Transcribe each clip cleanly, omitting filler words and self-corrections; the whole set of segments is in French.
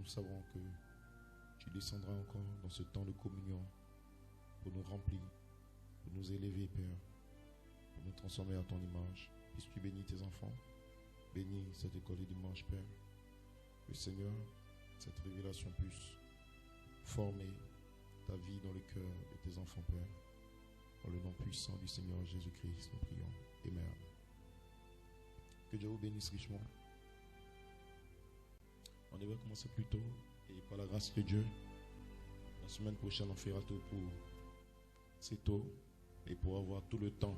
nous savons que tu descendras encore dans ce temps de communion pour nous remplir, pour nous élever, Père, pour nous transformer à ton image. Puisses-tu bénir tes enfants, bénis cette école du dimanche, Père. Que Seigneur, cette révélation puisse former ta vie dans le cœur de tes enfants, Père. Dans le nom puissant du Seigneur Jésus-Christ, nous prions. Amen. Que Dieu vous bénisse richement. On devait commencer plus tôt et par la grâce de Dieu, la semaine prochaine, on fera tout pour c'est tôt et pour avoir tout le temps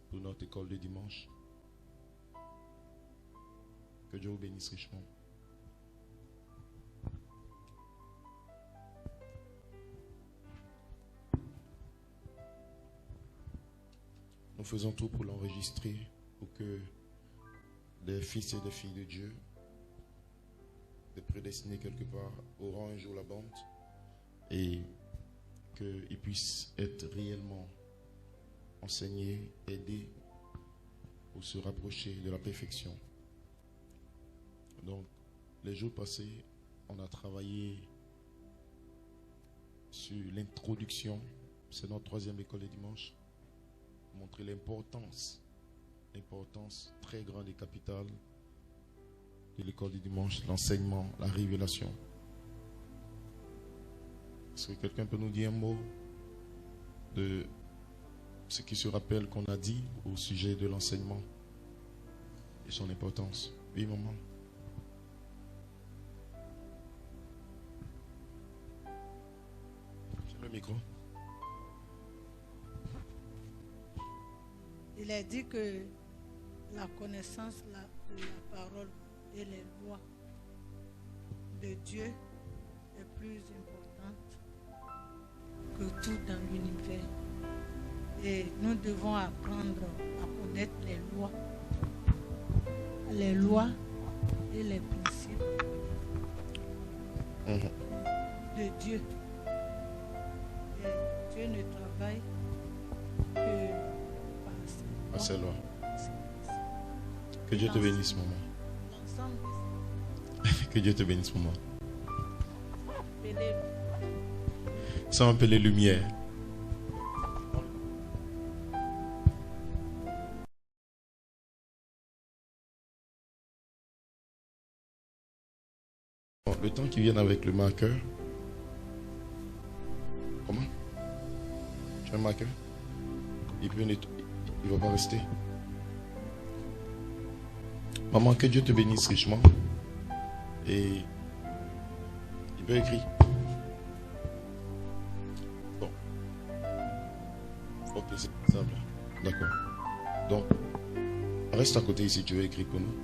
pour notre école de dimanche. Que Dieu vous bénisse richement. Nous faisons tout pour l'enregistrer, pour que des fils et des filles de Dieu, des prédestinés quelque part, auront un jour la bande et qu'ils puissent être réellement enseignés, aidés pour se rapprocher de la perfection. Donc, les jours passés, on a travaillé sur l'introduction. C'est notre troisième école de dimanche. Montrer l'importance très grande et capitale de l'école du dimanche, l'enseignement, la révélation. Est-ce que quelqu'un peut nous dire un mot de ce qui se rappelle qu'on a dit au sujet de l'enseignement et son importance? Oui, maman. J'ai le micro. Il a dit que la connaissance de la parole et les lois de Dieu est plus importante que tout dans l'univers. Et nous devons apprendre à connaître les lois et les principes de Dieu. Et Dieu ne travaille que par ses lois. Que Dieu te bénisse, maman. Que Dieu te bénisse, maman. Sans appeler lumière. Bon, le temps qui vient avec le marqueur. Comment? Tu as un marqueur? Il peut nettoyer. Il ne va pas rester. Maman, que Dieu te bénisse richement. Et il peut écrire. Bon. Ok, c'est simple. D'accord. Donc, reste à côté ici, tu veux écrire pour nous.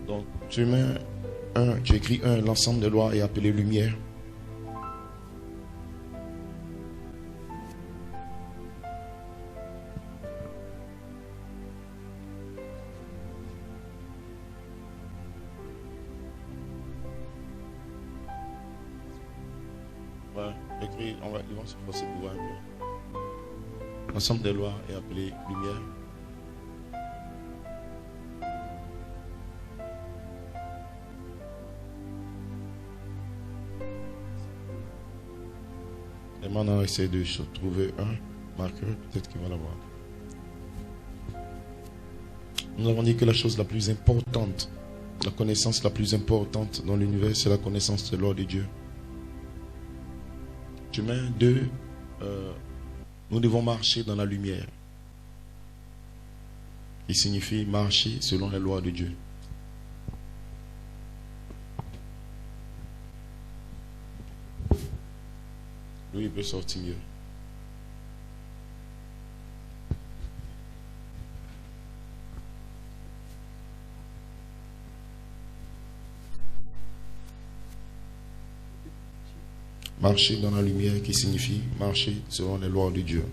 Donc, tu écris l'ensemble des lois est appelé lumière. Ils vont se forcer pour voir un peu. L'ensemble des lois est appelé lumière. Et maintenant, on essaie de trouver un marqueur, peut-être qu'il va l'avoir. Nous avons dit que la chose la plus importante, la connaissance la plus importante dans l'univers, c'est la connaissance de l'ordre de Dieu. Chemin 2, nous devons marcher dans la lumière, qui signifie marcher selon les lois de Dieu. Lui, il peut sortir mieux. Marcher dans la lumière qui signifie marcher selon les lois de Dieu.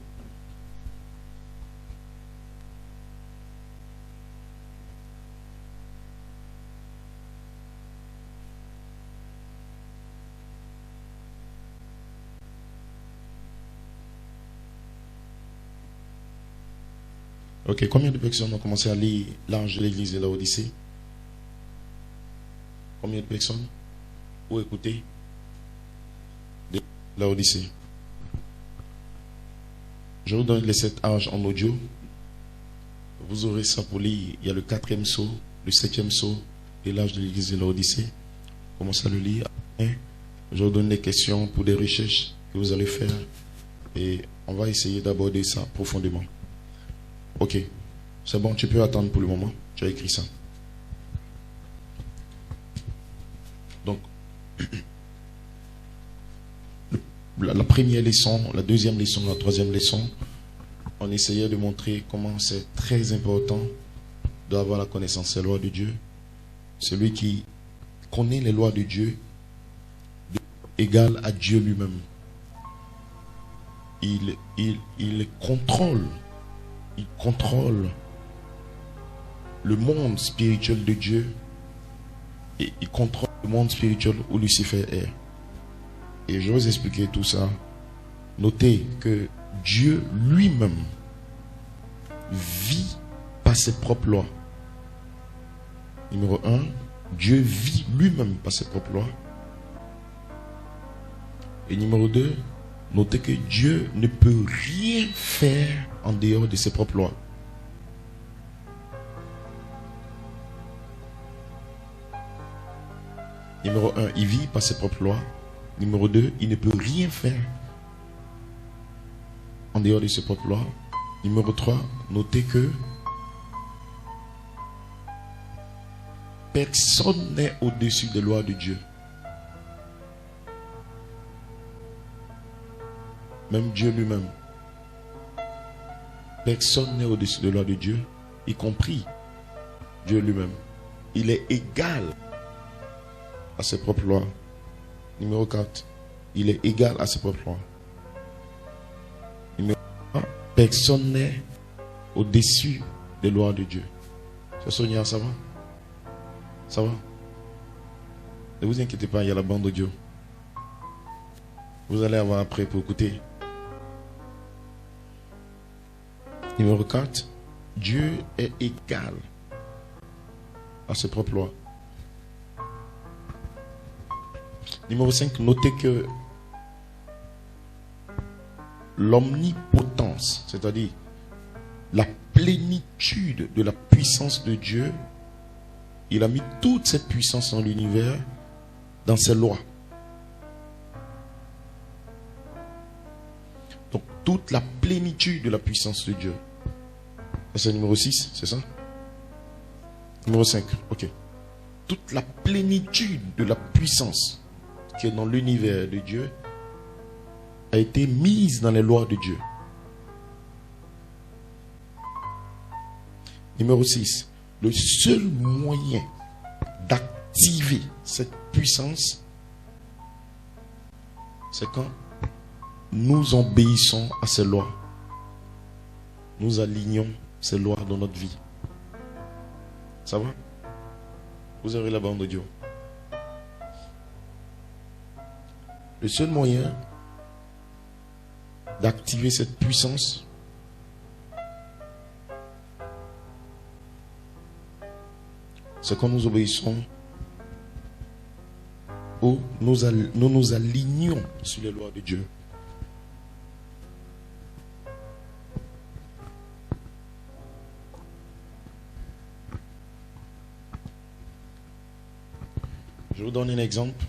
Ok, combien de personnes ont commencé à lire l'ange de l'église de l'Odyssée? Combien de personnes pour écouter Laodicée? Je vous donne les 7 âges en audio. Vous aurez ça pour lire. Il y a le 4e sceau, le 7e sceau et l'âge de l'église de Laodicée. Commencez à le lire. Je vous donne des questions pour des recherches que vous allez faire. Et on va essayer d'aborder ça profondément. Ok. C'est bon, tu peux attendre pour le moment. Tu as écrit ça. Donc, la première leçon, la deuxième leçon, la troisième leçon, on essayait de montrer comment c'est très important d'avoir la connaissance des lois de Dieu. Celui qui connaît les lois de Dieu égal à Dieu lui-même. Il contrôle le monde spirituel de Dieu et il contrôle le monde spirituel où Lucifer est. Et je vais vous expliquer tout ça. Notez que Dieu lui-même vit par ses propres lois. Numéro 1, Dieu vit lui-même par ses propres lois. Et numéro 2, notez que Dieu ne peut rien faire en dehors de ses propres lois. Numéro 1, il vit par ses propres lois. Numéro 2, il ne peut rien faire en dehors de ses propres lois. Numéro 3, notez que personne n'est au-dessus des lois de Dieu. Même Dieu lui-même. Personne n'est au-dessus des lois de Dieu, y compris Dieu lui-même. Il est égal à ses propres lois. Numéro 4, il est égal à ses propres lois. Numéro 3, personne n'est au-dessus des lois de Dieu. C'est Sonia, ça va? Ça va? Ne vous inquiétez pas, il y a la bande audio. Vous allez avoir après pour écouter. Numéro 4, Dieu est égal à ses propres lois. Numéro 5, notez que l'omnipotence, c'est-à-dire la plénitude de la puissance de Dieu, il a mis toute cette puissance dans l'univers, dans ses lois. Donc, toute la plénitude de la puissance de Dieu. C'est numéro 6, c'est ça? Numéro 5, ok. Toute la plénitude de la puissance qui est dans l'univers de Dieu a été mise dans les lois de Dieu. Numéro 6, le seul moyen d'activer cette puissance, c'est quand nous obéissons à ces lois. Nous alignons ces lois dans notre vie. Ça va? Vous aurez la bande audio. Le seul moyen d'activer cette puissance, c'est quand nous obéissons ou nous nous alignons sur les lois de Dieu. Je vous donne un exemple.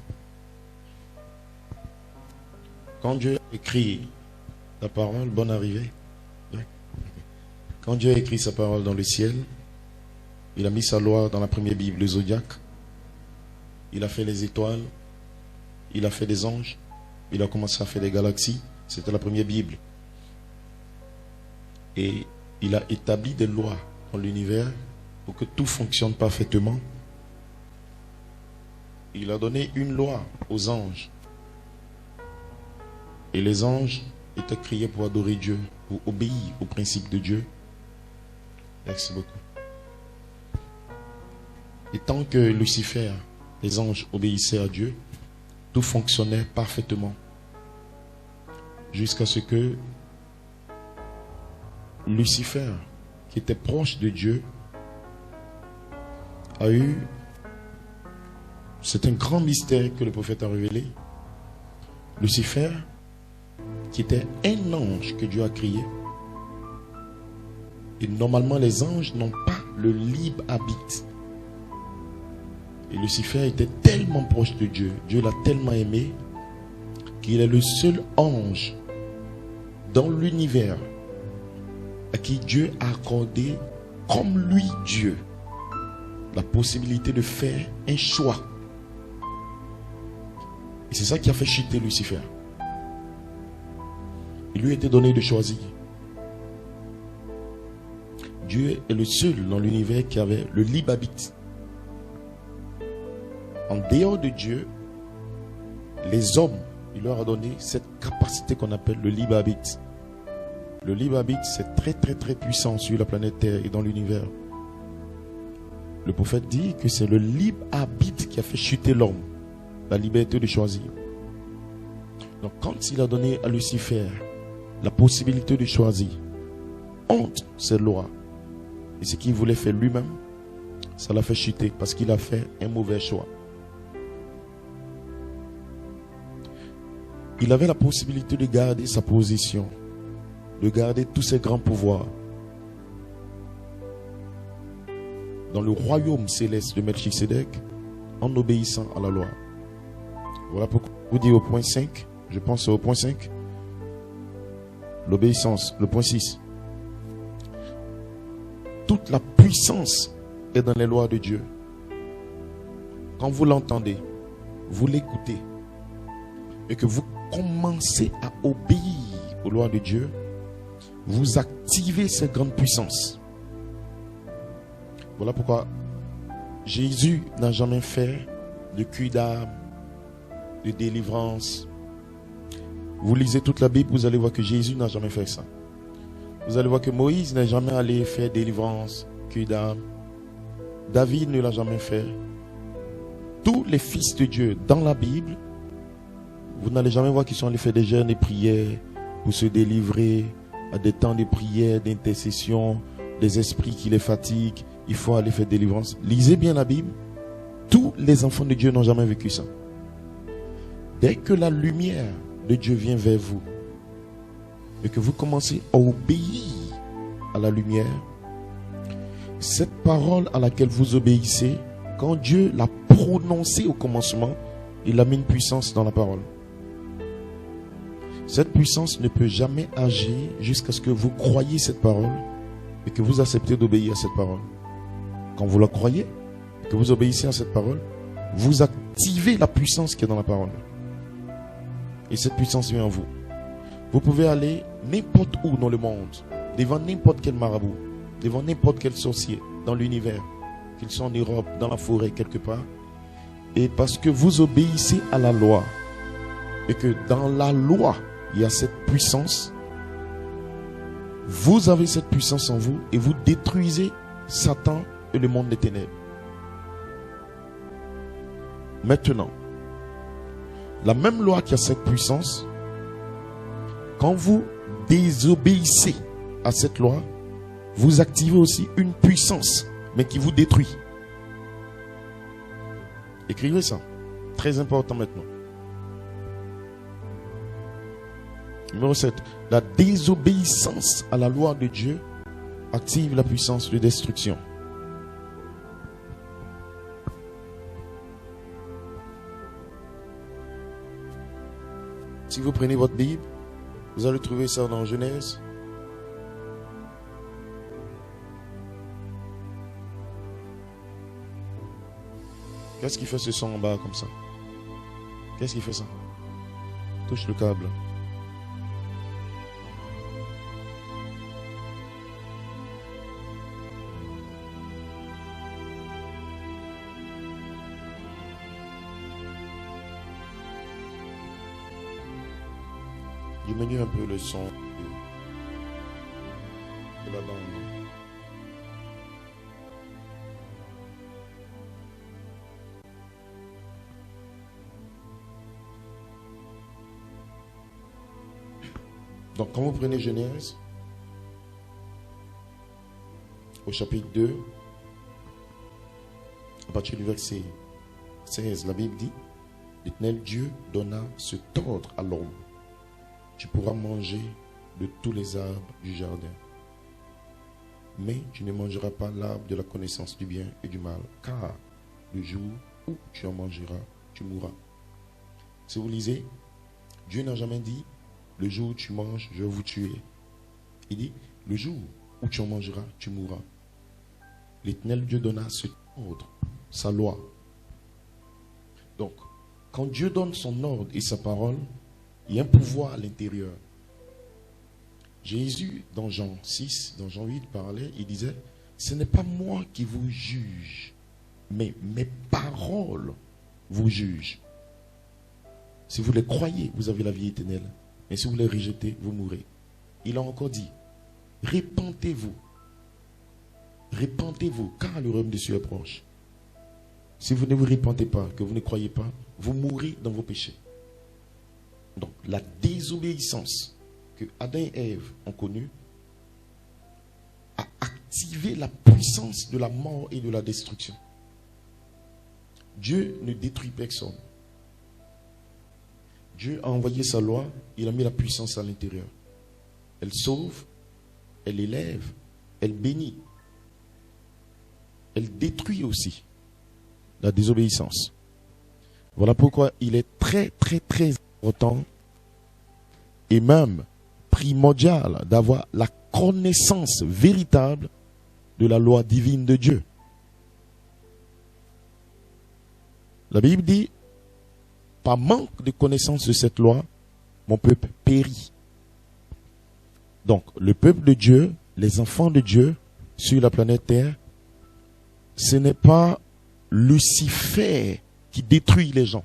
Quand Dieu a écrit la parole, bonne arrivée. Quand Dieu a écrit sa parole dans le ciel, il a mis sa loi dans la première Bible, le zodiaque. Il a fait les étoiles. Il a fait des anges. Il a commencé à faire des galaxies. C'était la première Bible. Et il a établi des lois dans l'univers pour que tout fonctionne parfaitement. Il a donné une loi aux anges. Et les anges étaient créés pour adorer Dieu, pour obéir aux principes de Dieu. Merci beaucoup. Et tant que Lucifer, les anges obéissaient à Dieu, tout fonctionnait parfaitement. Jusqu'à ce que Lucifer, qui était proche de Dieu, a eu C'est un grand mystère que le prophète a révélé. Lucifer, qui était un ange que Dieu a créé. Et normalement, les anges n'ont pas le libre arbitre. Et Lucifer était tellement proche de Dieu. Dieu l'a tellement aimé qu'il est le seul ange dans l'univers à qui Dieu a accordé, comme lui Dieu, la possibilité de faire un choix. Et c'est ça qui a fait chuter Lucifer. Il lui a été donné de choisir. Dieu est le seul dans l'univers qui avait le libre arbitre. En dehors de Dieu, les hommes, il leur a donné cette capacité qu'on appelle le libre arbitre. Le libre arbitre, c'est très très très puissant sur la planète Terre et dans l'univers. Le prophète dit que c'est le libre arbitre qui a fait chuter l'homme, la liberté de choisir. Donc quand il a donné à Lucifer la possibilité de choisir entre ces lois et ce qu'il voulait faire lui-même, ça l'a fait chuter parce qu'il a fait un mauvais choix. Il avait la possibilité de garder sa position, de garder tous ses grands pouvoirs dans le royaume céleste de Melchisedec en obéissant à la loi. Voilà pourquoi vous dites au point 5, je pense au point 5, l'obéissance, le point 6. Toute la puissance est dans les lois de Dieu. Quand vous l'entendez, vous l'écoutez et que vous commencez à obéir aux lois de Dieu, vous activez cette grande puissance. Voilà pourquoi Jésus n'a jamais fait de cure d'âme, de délivrance. Vous lisez toute la Bible, vous allez voir que Jésus n'a jamais fait ça. Vous allez voir que Moïse n'est jamais allé faire délivrance, cure d'âme. David ne l'a jamais fait. Tous les fils de Dieu dans la Bible, vous n'allez jamais voir qu'ils sont allés faire des jeûnes et prières pour se délivrer à des temps de prière, d'intercession, des esprits qui les fatiguent. Il faut aller faire délivrance. Lisez bien la Bible. Tous les enfants de Dieu n'ont jamais vécu ça. Dès que la lumière de Dieu vient vers vous et que vous commencez à obéir à la lumière, cette parole à laquelle vous obéissez, quand Dieu l'a prononcée au commencement, il a mis une puissance dans la parole. Cette puissance ne peut jamais agir jusqu'à ce que vous croyiez cette parole et que vous acceptez d'obéir à cette parole. Quand vous la croyez, et que vous obéissez à cette parole, vous activez la puissance qui est dans la parole. Et cette puissance vient en vous. Vous pouvez aller n'importe où dans le monde, devant n'importe quel marabout, devant n'importe quel sorcier dans l'univers, qu'ils soient en Europe, dans la forêt, quelque part. Et parce que vous obéissez à la loi, et que dans la loi, il y a cette puissance, vous avez cette puissance en vous et vous détruisez Satan et le monde des ténèbres. Maintenant, la même loi qui a cette puissance, quand vous désobéissez à cette loi, vous activez aussi une puissance, mais qui vous détruit. Écrivez ça. Très important maintenant. Numéro 7. La désobéissance à la loi de Dieu active la puissance de destruction. Si vous prenez votre Bible, vous allez trouver ça dans Genèse. Qu'est-ce qui fait ce son en bas comme ça? Qu'est-ce qui fait ça? Touche le câble. Diminue un peu le son de la bande. Donc quand vous prenez Genèse, au chapitre 2, à partir du verset 16, la Bible dit, l'Éternel Dieu donna cet ordre à l'homme. Tu pourras manger de tous les arbres du jardin, mais tu ne mangeras pas l'arbre de la connaissance du bien et du mal, car le jour où tu en mangeras, tu mourras. Si vous lisez, Dieu n'a jamais dit, le jour où tu manges, je vais vous tuer. Il dit, le jour où tu en mangeras, tu mourras. L'Éternel Dieu donna cet ordre, sa loi. Donc, quand Dieu donne son ordre et sa parole, il y a un pouvoir à l'intérieur. Jésus, dans Jean 6, dans Jean 8, parlait, il disait, ce n'est pas moi qui vous juge, mais mes paroles vous jugent. Si vous les croyez, vous avez la vie éternelle. Mais si vous les rejetez, vous mourrez. Il a encore dit, répentez-vous. Répentez-vous, car le royaume des cieux est proche. Si vous ne vous repentez pas, que vous ne croyez pas, vous mourrez dans vos péchés. Donc, la désobéissance que Adam et Ève ont connue a activé la puissance de la mort et de la destruction. Dieu ne détruit personne. Dieu a envoyé sa loi, il a mis la puissance à l'intérieur. Elle sauve, elle élève, elle bénit. Elle détruit aussi la désobéissance. Voilà pourquoi il est très, très, très important et même primordial d'avoir la connaissance véritable de la loi divine de Dieu. La Bible dit, par manque de connaissance de cette loi, mon peuple périt. Donc, le peuple de Dieu, les enfants de Dieu sur la planète Terre, ce n'est pas Lucifer qui détruit les gens.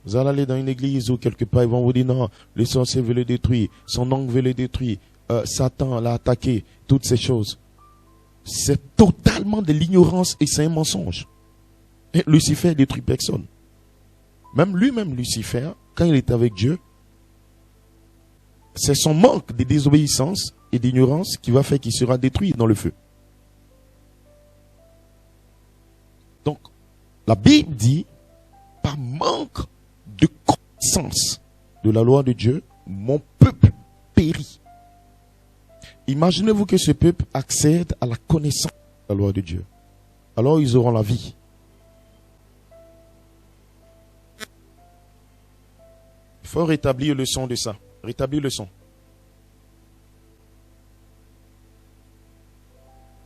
Vous allez aller dans une église ou quelque part, ils vont vous dire non, le sorcier veut le détruire, son oncle veut le détruire, Satan l'a attaqué, toutes ces choses. C'est totalement de l'ignorance et c'est un mensonge. Et Lucifer détruit personne. Même lui-même, Lucifer, quand il est avec Dieu, c'est son manque de désobéissance et d'ignorance qui va faire qu'il sera détruit dans le feu. Donc, la Bible dit, par manque de connaissance de la loi de Dieu, mon peuple périt. Imaginez-vous que ce peuple accède à la connaissance de la loi de Dieu. Alors ils auront la vie. Il faut rétablir le son de ça. Rétablir le son.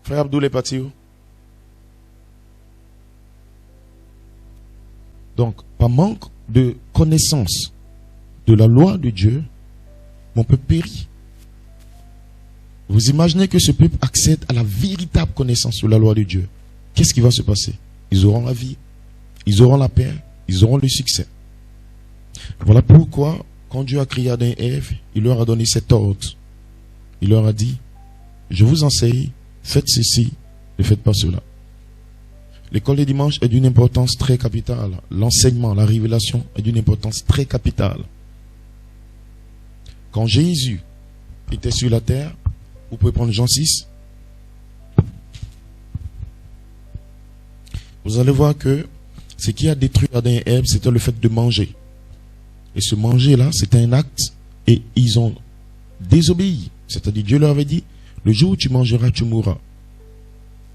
Frère Abdoul est parti où? Donc, par manque de connaissance de la loi de Dieu, mon peuple périt. Vous imaginez que ce peuple accède à la véritable connaissance de la loi de Dieu. Qu'est-ce qui va se passer? Ils auront la vie, ils auront la paix, ils auront le succès. Voilà pourquoi, quand Dieu a créé Adam et Ève, il leur a donné cet ordre. Il leur a dit, je vous enseigne, faites ceci, ne faites pas cela. L'école des dimanches est d'une importance très capitale. L'enseignement, la révélation est d'une importance très capitale. Quand Jésus était sur la terre, vous pouvez prendre Jean 6. Vous allez voir que ce qui a détruit Adam et Ève, c'était le fait de manger. Et ce manger-là, c'était un acte et ils ont désobéi. C'est-à-dire, Dieu leur avait dit, le jour où tu mangeras, tu mourras.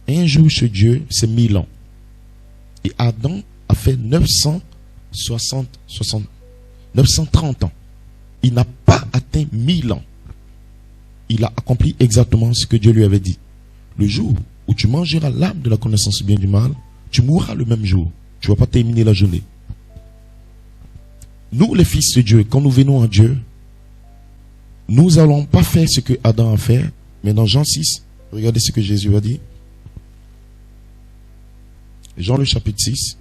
Et un jour chez Dieu, c'est 1000 ans. Et Adam a fait 930 ans. Il n'a pas atteint 1000 ans. Il a accompli exactement ce que Dieu lui avait dit. Le jour où tu mangeras l'arbre de la connaissance du bien et du mal, tu mourras le même jour. Tu ne vas pas terminer la journée. Nous, les fils de Dieu, quand nous venons à Dieu, nous n'allons pas faire ce que Adam a fait. Mais dans Jean 6, regardez ce que Jésus a dit. Jean le chapitre 6.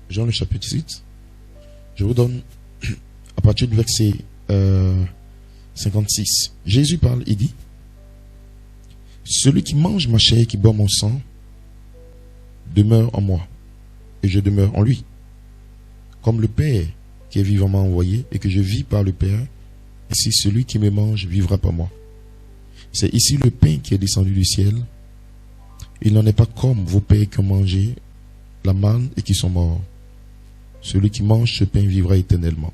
Jean le chapitre 6. Je vous donne à partir du verset 56. Jésus parle, il dit, celui qui mange ma chair et qui boit mon sang demeure en moi et je demeure en lui. Comme le Père qui est vivant m'a envoyé et que je vis par le Père. Ainsi, celui qui me mange vivra par moi. C'est ici le pain qui est descendu du ciel. Il n'en est pas comme vos pères qui ont mangé la manne et qui sont morts. Celui qui mange ce pain vivra éternellement.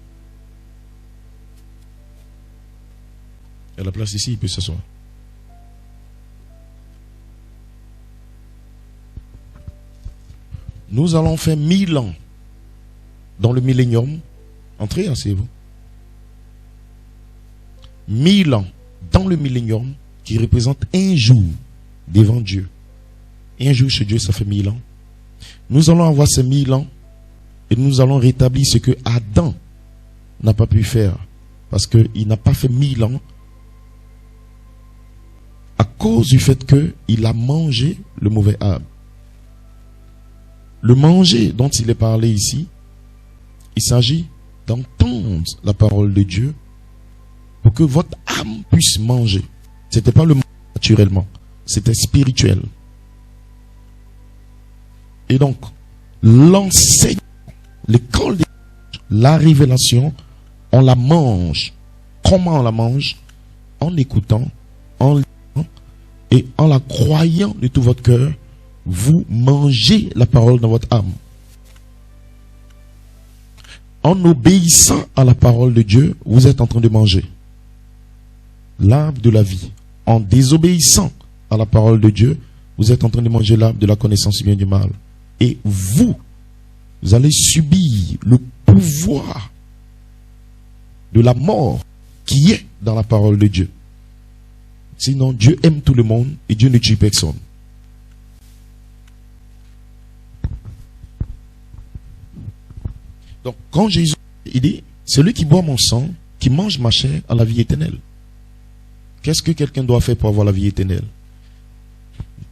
Il y a la place ici, il peut s'asseoir. Nous allons faire 1000 ans dans le millénium. Entrez, asseyez-vous. 1000 ans dans le millénium qui représente un jour devant Dieu. Un jour chez Dieu, ça fait 1000 ans. Nous allons avoir ces 1000 ans et nous allons rétablir ce que Adam n'a pas pu faire. Parce qu'il n'a pas fait 1000 ans à cause du fait qu'il a mangé le mauvais arbre. Le manger dont il est parlé ici, il s'agit d'entendre la parole de Dieu pour que votre âme puisse manger. Ce n'était pas le manger naturellement, c'était spirituel. Et donc, l'enseignement, l'école, la révélation, on la mange. Comment on la mange? En écoutant, en lisant et en la croyant de tout votre cœur. Vous mangez la parole dans votre âme. En obéissant à la parole de Dieu, vous êtes en train de manger l'arbre de la vie. En désobéissant à la parole de Dieu, vous êtes en train de manger l'arbre de la connaissance du bien et du mal. Et vous allez subir le pouvoir de la mort qui est dans la parole de Dieu. Sinon, Dieu aime tout le monde et Dieu ne tue personne. Donc, quand Jésus, il dit, celui qui boit mon sang, qui mange ma chair, a la vie éternelle. Qu'est-ce que quelqu'un doit faire pour avoir la vie éternelle?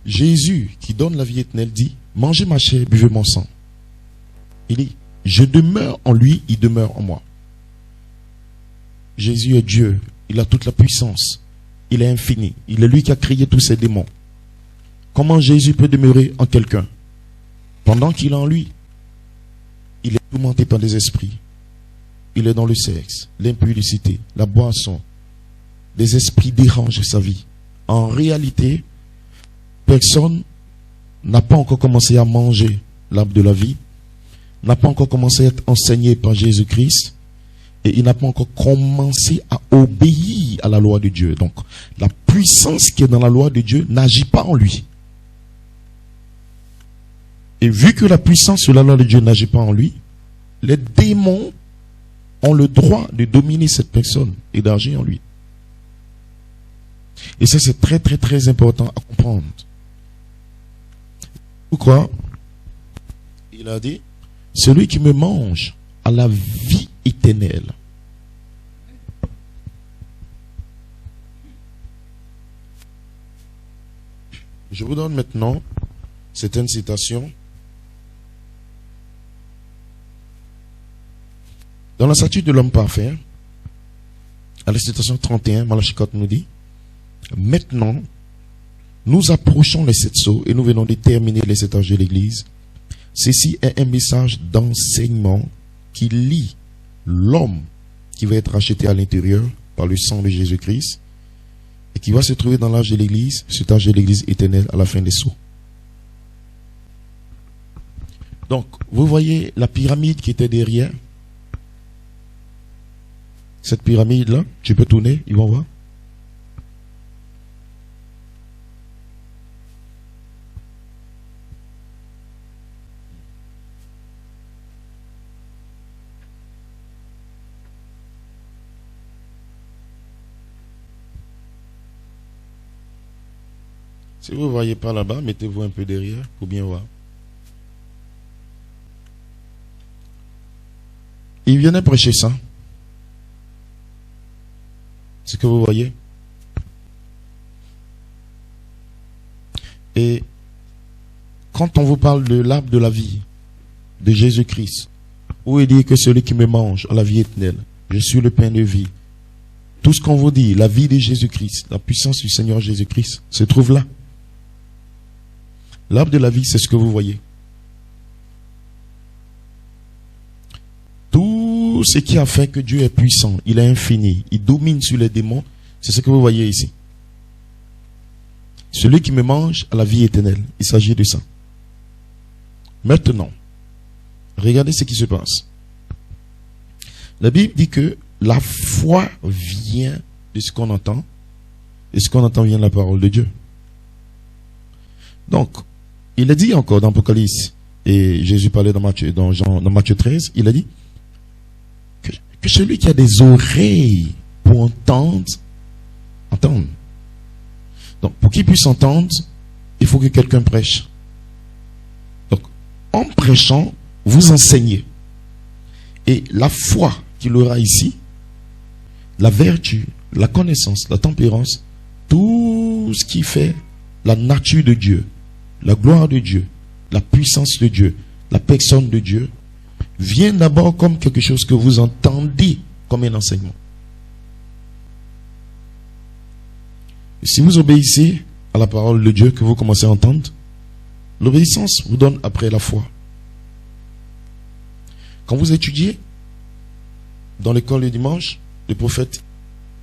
Jésus, qui donne la vie éternelle, dit, mangez ma chair, buvez mon sang. Il dit, je demeure en lui, il demeure en moi. Jésus est Dieu, il a toute la puissance, il est infini, il est lui qui a créé tous ces démons. Comment Jésus peut demeurer en quelqu'un? Pendant qu'il est en lui. Il est tourmenté par des esprits. Il est dans le sexe, l'impudicité, la boisson. Des esprits dérangent sa vie. En réalité, personne n'a pas encore commencé à manger l'arbre de la vie, n'a pas encore commencé à être enseigné par Jésus-Christ, et il n'a pas encore commencé à obéir à la loi de Dieu. Donc, la puissance qui est dans la loi de Dieu n'agit pas en lui. Et vu que la puissance sur la loi de Dieu n'agit pas en lui, les démons ont le droit de dominer cette personne et d'agir en lui. Et ça, c'est très très très important à comprendre. Pourquoi? Il a dit, celui qui me mange a la vie éternelle. Je vous donne maintenant certaines citations. Dans la statue de l'homme parfait, à la citation 31, Malachie 4 nous dit, maintenant, nous approchons les 7 sceaux et nous venons de terminer les 7 âges de l'Église. Ceci est un message d'enseignement qui lie l'homme qui va être racheté à l'intérieur par le sang de Jésus-Christ et qui va se trouver dans l'âge de l'Église, cet âge de l'Église éternelle à la fin des sceaux. Donc, vous voyez la pyramide qui était derrière. Cette pyramide-là, tu peux tourner, ils vont voir. Si vous ne voyez pas là-bas, mettez-vous un peu derrière pour bien voir. Il venait prêcher ça. C'est ce que vous voyez. Et quand on vous parle de l'arbre de la vie, de Jésus-Christ, où il dit que celui qui me mange a la vie éternelle, je suis le pain de vie. Tout ce qu'on vous dit, la vie de Jésus-Christ, la puissance du Seigneur Jésus-Christ, se trouve là. L'arbre de la vie, c'est ce que vous voyez. Tout tout ce qui a fait que Dieu est puissant, il est infini, il domine sur les démons, c'est ce que vous voyez ici. Celui qui me mange a la vie éternelle. Il s'agit de ça. Maintenant, regardez ce qui se passe. La Bible dit que la foi vient de ce qu'on entend, et ce qu'on entend vient de la parole de Dieu. Donc, il a dit encore dans Apocalypse, et Jésus parlait dans Matthieu 13, il a dit que celui qui a des oreilles pour entendre. Donc, pour qu'il puisse entendre, il faut que quelqu'un prêche. Donc, en prêchant, vous enseignez. Et la foi qu'il aura ici, la vertu, la connaissance, la tempérance, tout ce qui fait la nature de Dieu, la gloire de Dieu, la puissance de Dieu, la personne de Dieu, vient d'abord comme quelque chose que vous entendez comme un enseignement. Et si vous obéissez à la parole de Dieu que vous commencez à entendre, l'obéissance vous donne après la foi. Quand vous étudiez dans l'école le dimanche, le prophète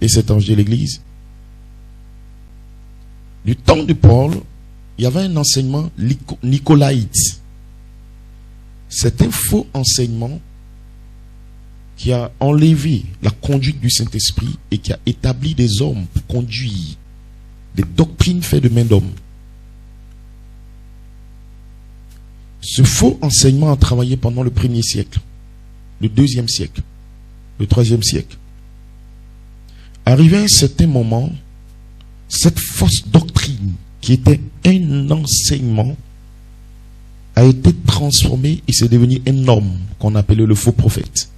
et cet ange de l'église, du temps de Paul, il y avait un enseignement nicolaïte. C'est un faux enseignement qui a enlevé la conduite du Saint-Esprit et qui a établi des hommes pour conduire des doctrines faites de main d'homme. Ce faux enseignement a travaillé pendant le 1er siècle, le 2e siècle, le 3e siècle. Arrivé à un certain moment, cette fausse doctrine qui était un enseignement a été transformée et c'est devenu un homme qu'on appelait le faux prophète.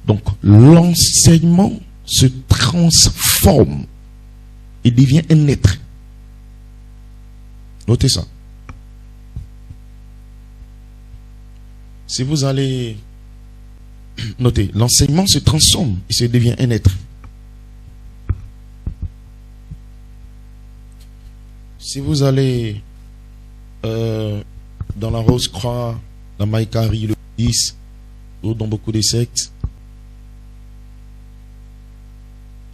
Donc l'enseignement se transforme et devient un être. Notez ça. Si vous allez noter, l'enseignement se transforme et se devient un être. Si vous allez dans la Rose-Croix, la Maïkari, le bouddhisme, ou dans beaucoup de sectes,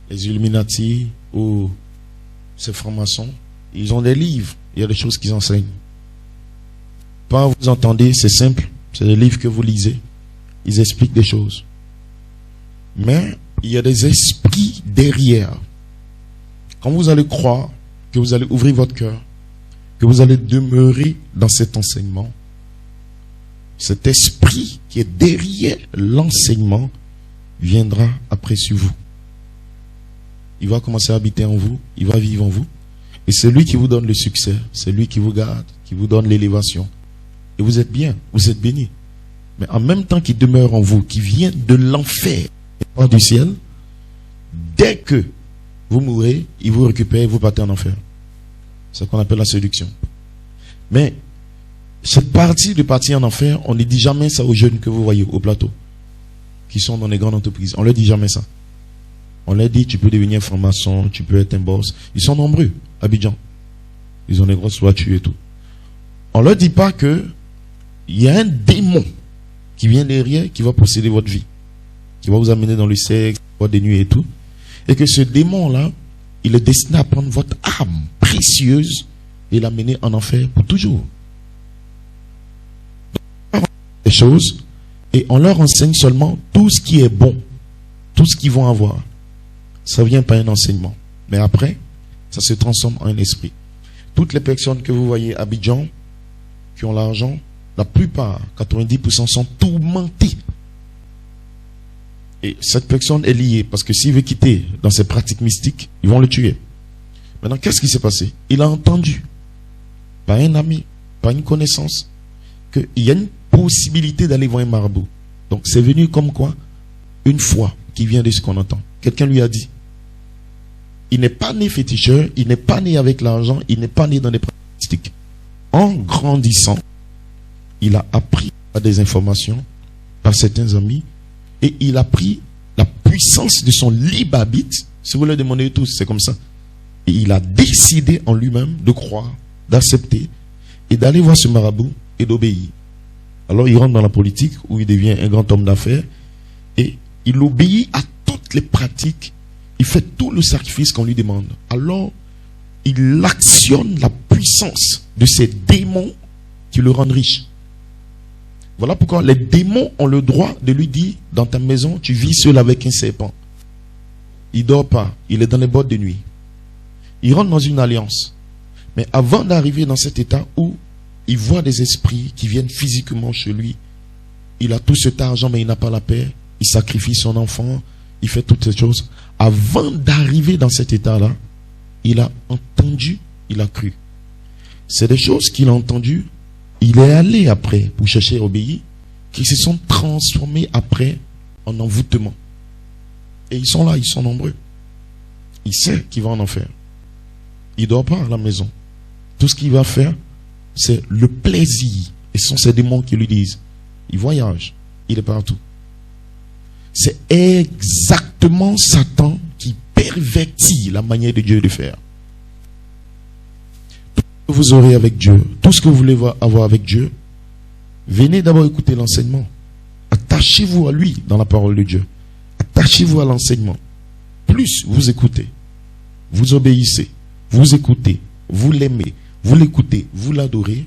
les Illuminati ou ces francs-maçons, ils ont des livres, il y a des choses qu'ils enseignent. Pas vous entendez, c'est simple, c'est des livres que vous lisez, ils expliquent des choses. Mais il y a des esprits derrière. Quand vous allez croire, que vous allez ouvrir votre cœur, que vous allez demeurer dans cet enseignement, cet esprit qui est derrière l'enseignement viendra après sur vous. Il va commencer à habiter en vous, il va vivre en vous. Et c'est lui qui vous donne le succès, c'est lui qui vous garde, qui vous donne l'élévation. Et vous êtes bien, vous êtes bénis. Mais en même temps qu'il demeure en vous, qui vient de l'enfer et pas du ciel, dès que vous mourrez, il vous récupère et vous partez en enfer. C'est ce qu'on appelle la séduction. Mais cette partie de partir en enfer, on ne dit jamais ça aux jeunes que vous voyez au plateau, qui sont dans les grandes entreprises. On ne leur dit jamais ça. On leur dit, tu peux devenir franc-maçon, tu peux être un boss. Ils sont nombreux à Abidjan. Ils ont des grosses voitures et tout. On ne leur dit pas que il y a un démon qui vient derrière, qui va posséder votre vie, qui va vous amener dans le sexe, boire des nuits et tout. Et que ce démon-là, il est destiné à prendre votre âme précieuse et l'amener en enfer pour toujours. Des choses, et on leur enseigne seulement tout ce qui est bon, tout ce qu'ils vont avoir. Ça vient par un enseignement. Mais après, ça se transforme en un esprit. Toutes les personnes que vous voyez à Abidjan, qui ont l'argent, la plupart, 90% sont tourmentés. Et cette personne est liée, parce que s'il veut quitter dans ses pratiques mystiques, ils vont le tuer. Maintenant, qu'est-ce qui s'est passé? Il a entendu, par un ami, par une connaissance, qu'il y a une possibilité d'aller voir un marabout. Donc, c'est venu comme quoi? Une foi qui vient de ce qu'on entend. Quelqu'un lui a dit. Il n'est pas né féticheur, il n'est pas né avec l'argent, il n'est pas né dans des pratiques mystiques. En grandissant, il a appris à des informations par certains amis et il a pris la puissance de son libre arbitre. Si vous le demandez tous, c'est comme ça. Et il a décidé en lui-même de croire, d'accepter et d'aller voir ce marabout et d'obéir. Alors il rentre dans la politique où il devient un grand homme d'affaires et il obéit à toutes les pratiques. Il fait tout le sacrifice qu'on lui demande. Alors il actionne la puissance de ces démons qui le rendent riche. Voilà pourquoi les démons ont le droit de lui dire, dans ta maison, tu vis seul avec un serpent. Il dort pas, il est dans les boîtes de nuit. Il rentre dans une alliance. Mais avant d'arriver dans cet état où il voit des esprits qui viennent physiquement chez lui, il a tout cet argent mais il n'a pas la paix, il sacrifie son enfant, il fait toutes ces choses. Avant d'arriver dans cet état-là, il a entendu, il a cru. C'est des choses qu'il a entendues. Il est allé après pour chercher à obéir, qui se sont transformés après en envoûtement. Et ils sont là, ils sont nombreux. Il sait qu'il va en enfer. Il ne dort pas à la maison. Tout ce qu'il va faire, c'est le plaisir. Et ce sont ces démons qui lui disent. Il voyage, il est partout. C'est exactement Satan qui pervertit la manière de Dieu de faire. Vous aurez avec Dieu, tout ce que vous voulez avoir avec Dieu, venez d'abord écouter l'enseignement. Attachez-vous à lui dans la parole de Dieu. Attachez-vous à l'enseignement. Plus vous écoutez, vous obéissez, vous écoutez, vous l'aimez, vous l'écoutez, vous l'adorez,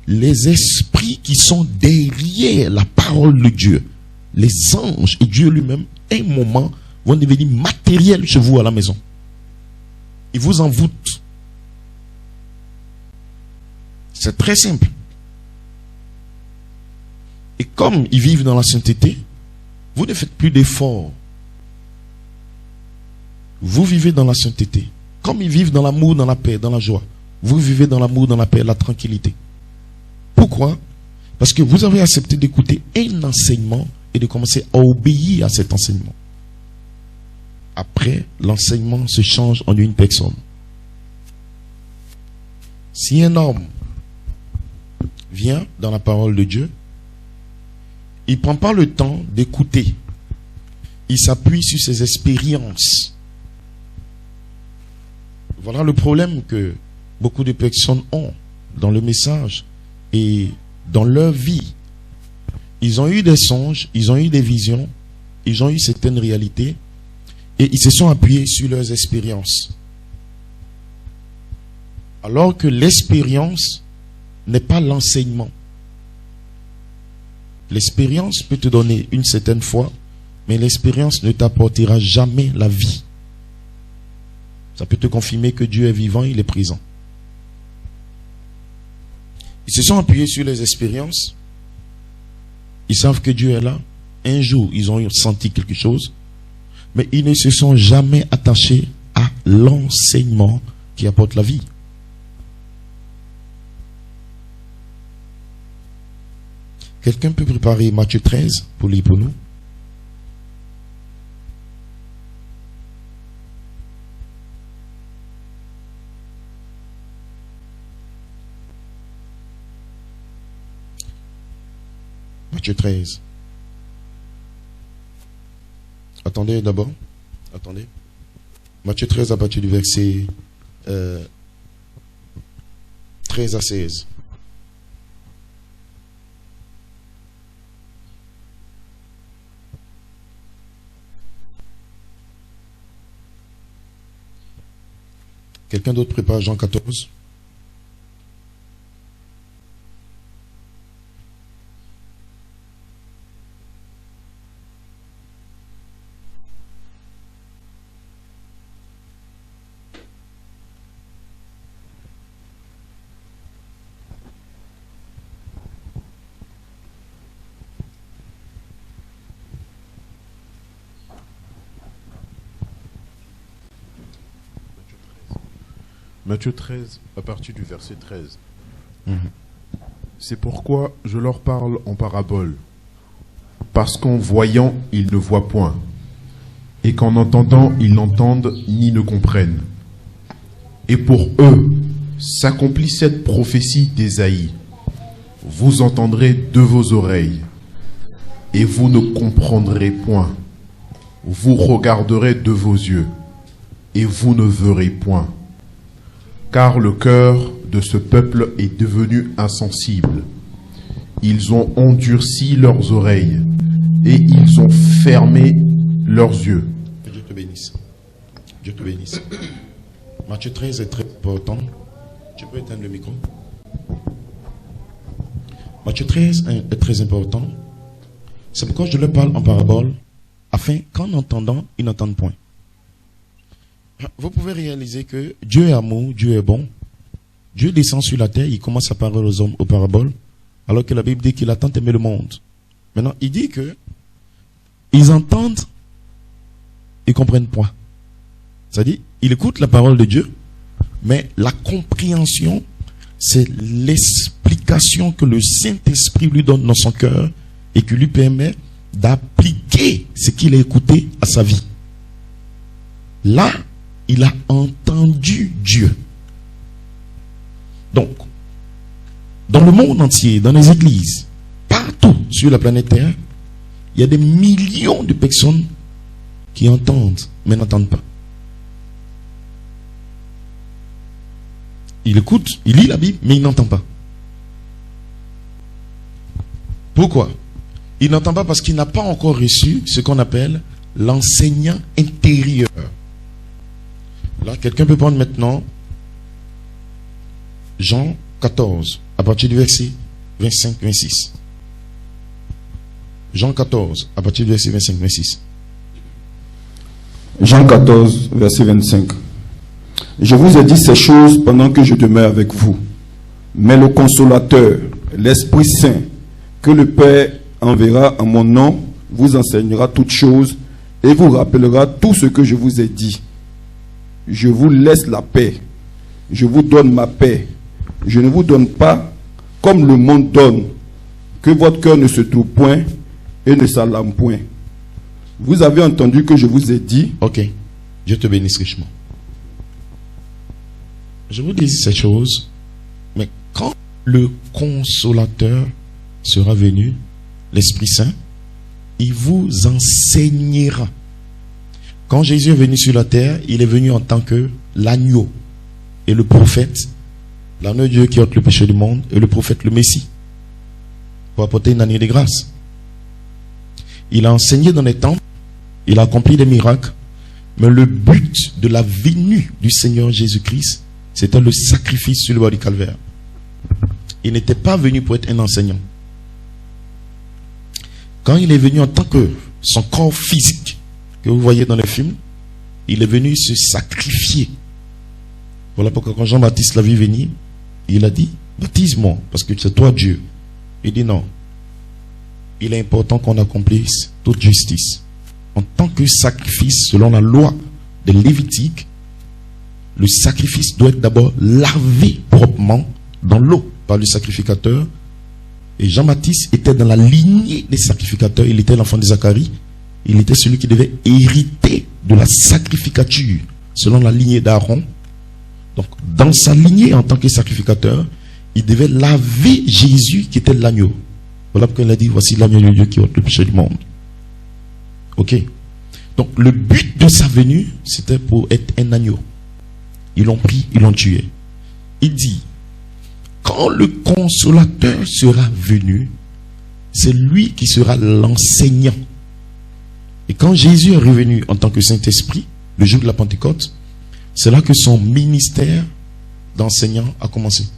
les esprits qui sont derrière la parole de Dieu, les anges et Dieu lui-même, un moment, vont devenir matériels chez vous à la maison. Ils vous envoûtent. C'est très simple. Et comme ils vivent dans la sainteté, vous ne faites plus d'efforts. Vous vivez dans la sainteté. Comme ils vivent dans l'amour, dans la paix, dans la joie. Vous vivez dans l'amour, dans la paix, la tranquillité. Pourquoi? Parce que vous avez accepté d'écouter un enseignement et de commencer à obéir à cet enseignement. Après, l'enseignement se change en une personne. Si un homme vient dans la parole de Dieu, il ne prend pas le temps d'écouter. Il s'appuie sur ses expériences. Voilà le problème que beaucoup de personnes ont dans le message et dans leur vie. Ils ont eu des songes, ils ont eu des visions, ils ont eu certaines réalités et ils se sont appuyés sur leurs expériences. Alors que l'expérience n'est pas l'enseignement. L'expérience peut te donner une certaine foi, mais l'expérience ne t'apportera jamais la vie. Ça peut te confirmer que Dieu est vivant, il est présent. Ils se sont appuyés sur les expériences. Ils savent que Dieu est là. Un jour, ils ont senti quelque chose, mais ils ne se sont jamais attachés à l'enseignement qui apporte la vie. Quelqu'un peut préparer Matthieu 13 pour lire pour nous? Matthieu 13. Attendez d'abord. Attendez. Matthieu 13 à partir du verset 13 à 16. Quelqu'un d'autre prépare Jean 14? Matthieu 13, à partir du verset 13. C'est pourquoi je leur parle en parabole, parce qu'en voyant, ils ne voient point, et qu'en entendant, ils n'entendent ni ne comprennent. Et pour eux, s'accomplit cette prophétie d'Ésaïe. Vous entendrez de vos oreilles, et vous ne comprendrez point. Vous regarderez de vos yeux, et vous ne verrez point. Car le cœur de ce peuple est devenu insensible. ils ont endurci leurs oreilles et ils ont fermé leurs yeux. Dieu te bénisse. Dieu te bénisse. Matthieu 13 est très important. Tu peux éteindre le micro. Matthieu 13 est très important. C'est pourquoi je leur parle en parabole, afin qu'en entendant, ils n'entendent point. Vous pouvez réaliser que Dieu est amour, Dieu est bon. Dieu descend sur la terre, il commence à parler aux hommes aux paraboles, alors que la Bible dit qu'il a tant aimé le monde. Maintenant, il dit que ils entendent, ils comprennent point. C'est-à-dire, ils écoutent la parole de Dieu, mais la compréhension, c'est l'explication que le Saint-Esprit lui donne dans son cœur et qui lui permet d'appliquer ce qu'il a écouté à sa vie. Là, il a entendu Dieu. Donc, dans le monde entier, dans les églises, partout sur la planète Terre, il y a des millions de personnes qui entendent, mais n'entendent pas. Il écoute, il lit la Bible, mais il n'entend pas. Pourquoi? Il n'entend pas parce qu'il n'a pas encore reçu ce qu'on appelle l'enseignant intérieur. Là, quelqu'un peut prendre maintenant Jean 14, à partir du verset 25-26. Jean 14, à partir du verset 25-26. Jean 14, verset 25. Je vous ai dit ces choses pendant que je demeure avec vous. Mais le Consolateur, l'Esprit Saint, que le Père enverra en mon nom, vous enseignera toutes choses et vous rappellera tout ce que je vous ai dit. Je vous laisse la paix. Je vous donne ma paix. Je ne vous donne pas comme le monde donne. Que votre cœur ne se trouble point et ne s'alarme point. Vous avez entendu que je vous ai dit. Ok. Dieu te bénisse richement. Je vous dis ces choses, mais quand le Consolateur sera venu, l'Esprit Saint, il vous enseignera. Quand Jésus est venu sur la terre, il est venu en tant que l'agneau et le prophète, l'agneau de Dieu qui ôte le péché du monde, et le prophète, le Messie, pour apporter une année de grâce. Il a enseigné dans les temples, il a accompli des miracles, mais le but de la venue du Seigneur Jésus-Christ, c'était le sacrifice sur le bois du calvaire. Il n'était pas venu pour être un enseignant. Quand il est venu en tant que son corps physique, que vous voyez dans les films, il est venu se sacrifier. Voilà pourquoi quand Jean-Baptiste l'a vu venir, il a dit, baptise-moi, parce que c'est toi Dieu. Il dit non. Il est important qu'on accomplisse toute justice. En tant que sacrifice, selon la loi de Lévitique, le sacrifice doit être d'abord lavé proprement dans l'eau par le sacrificateur. Et Jean-Baptiste était dans la lignée des sacrificateurs. Il était l'enfant de Zacharie. Il était celui qui devait hériter de la sacrificature selon la lignée d'Aaron. Donc, dans sa lignée en tant que sacrificateur, il devait laver Jésus qui était l'agneau. Voilà pourquoi il a dit, voici l'agneau de Dieu qui ôte le péché du monde. Ok. Donc, le but de sa venue, c'était pour être un agneau. Ils l'ont pris, ils l'ont tué. Il dit, quand le Consolateur sera venu, c'est lui qui sera l'enseignant. Et quand Jésus est revenu en tant que Saint-Esprit, le jour de la Pentecôte, c'est là que son ministère d'enseignant a commencé.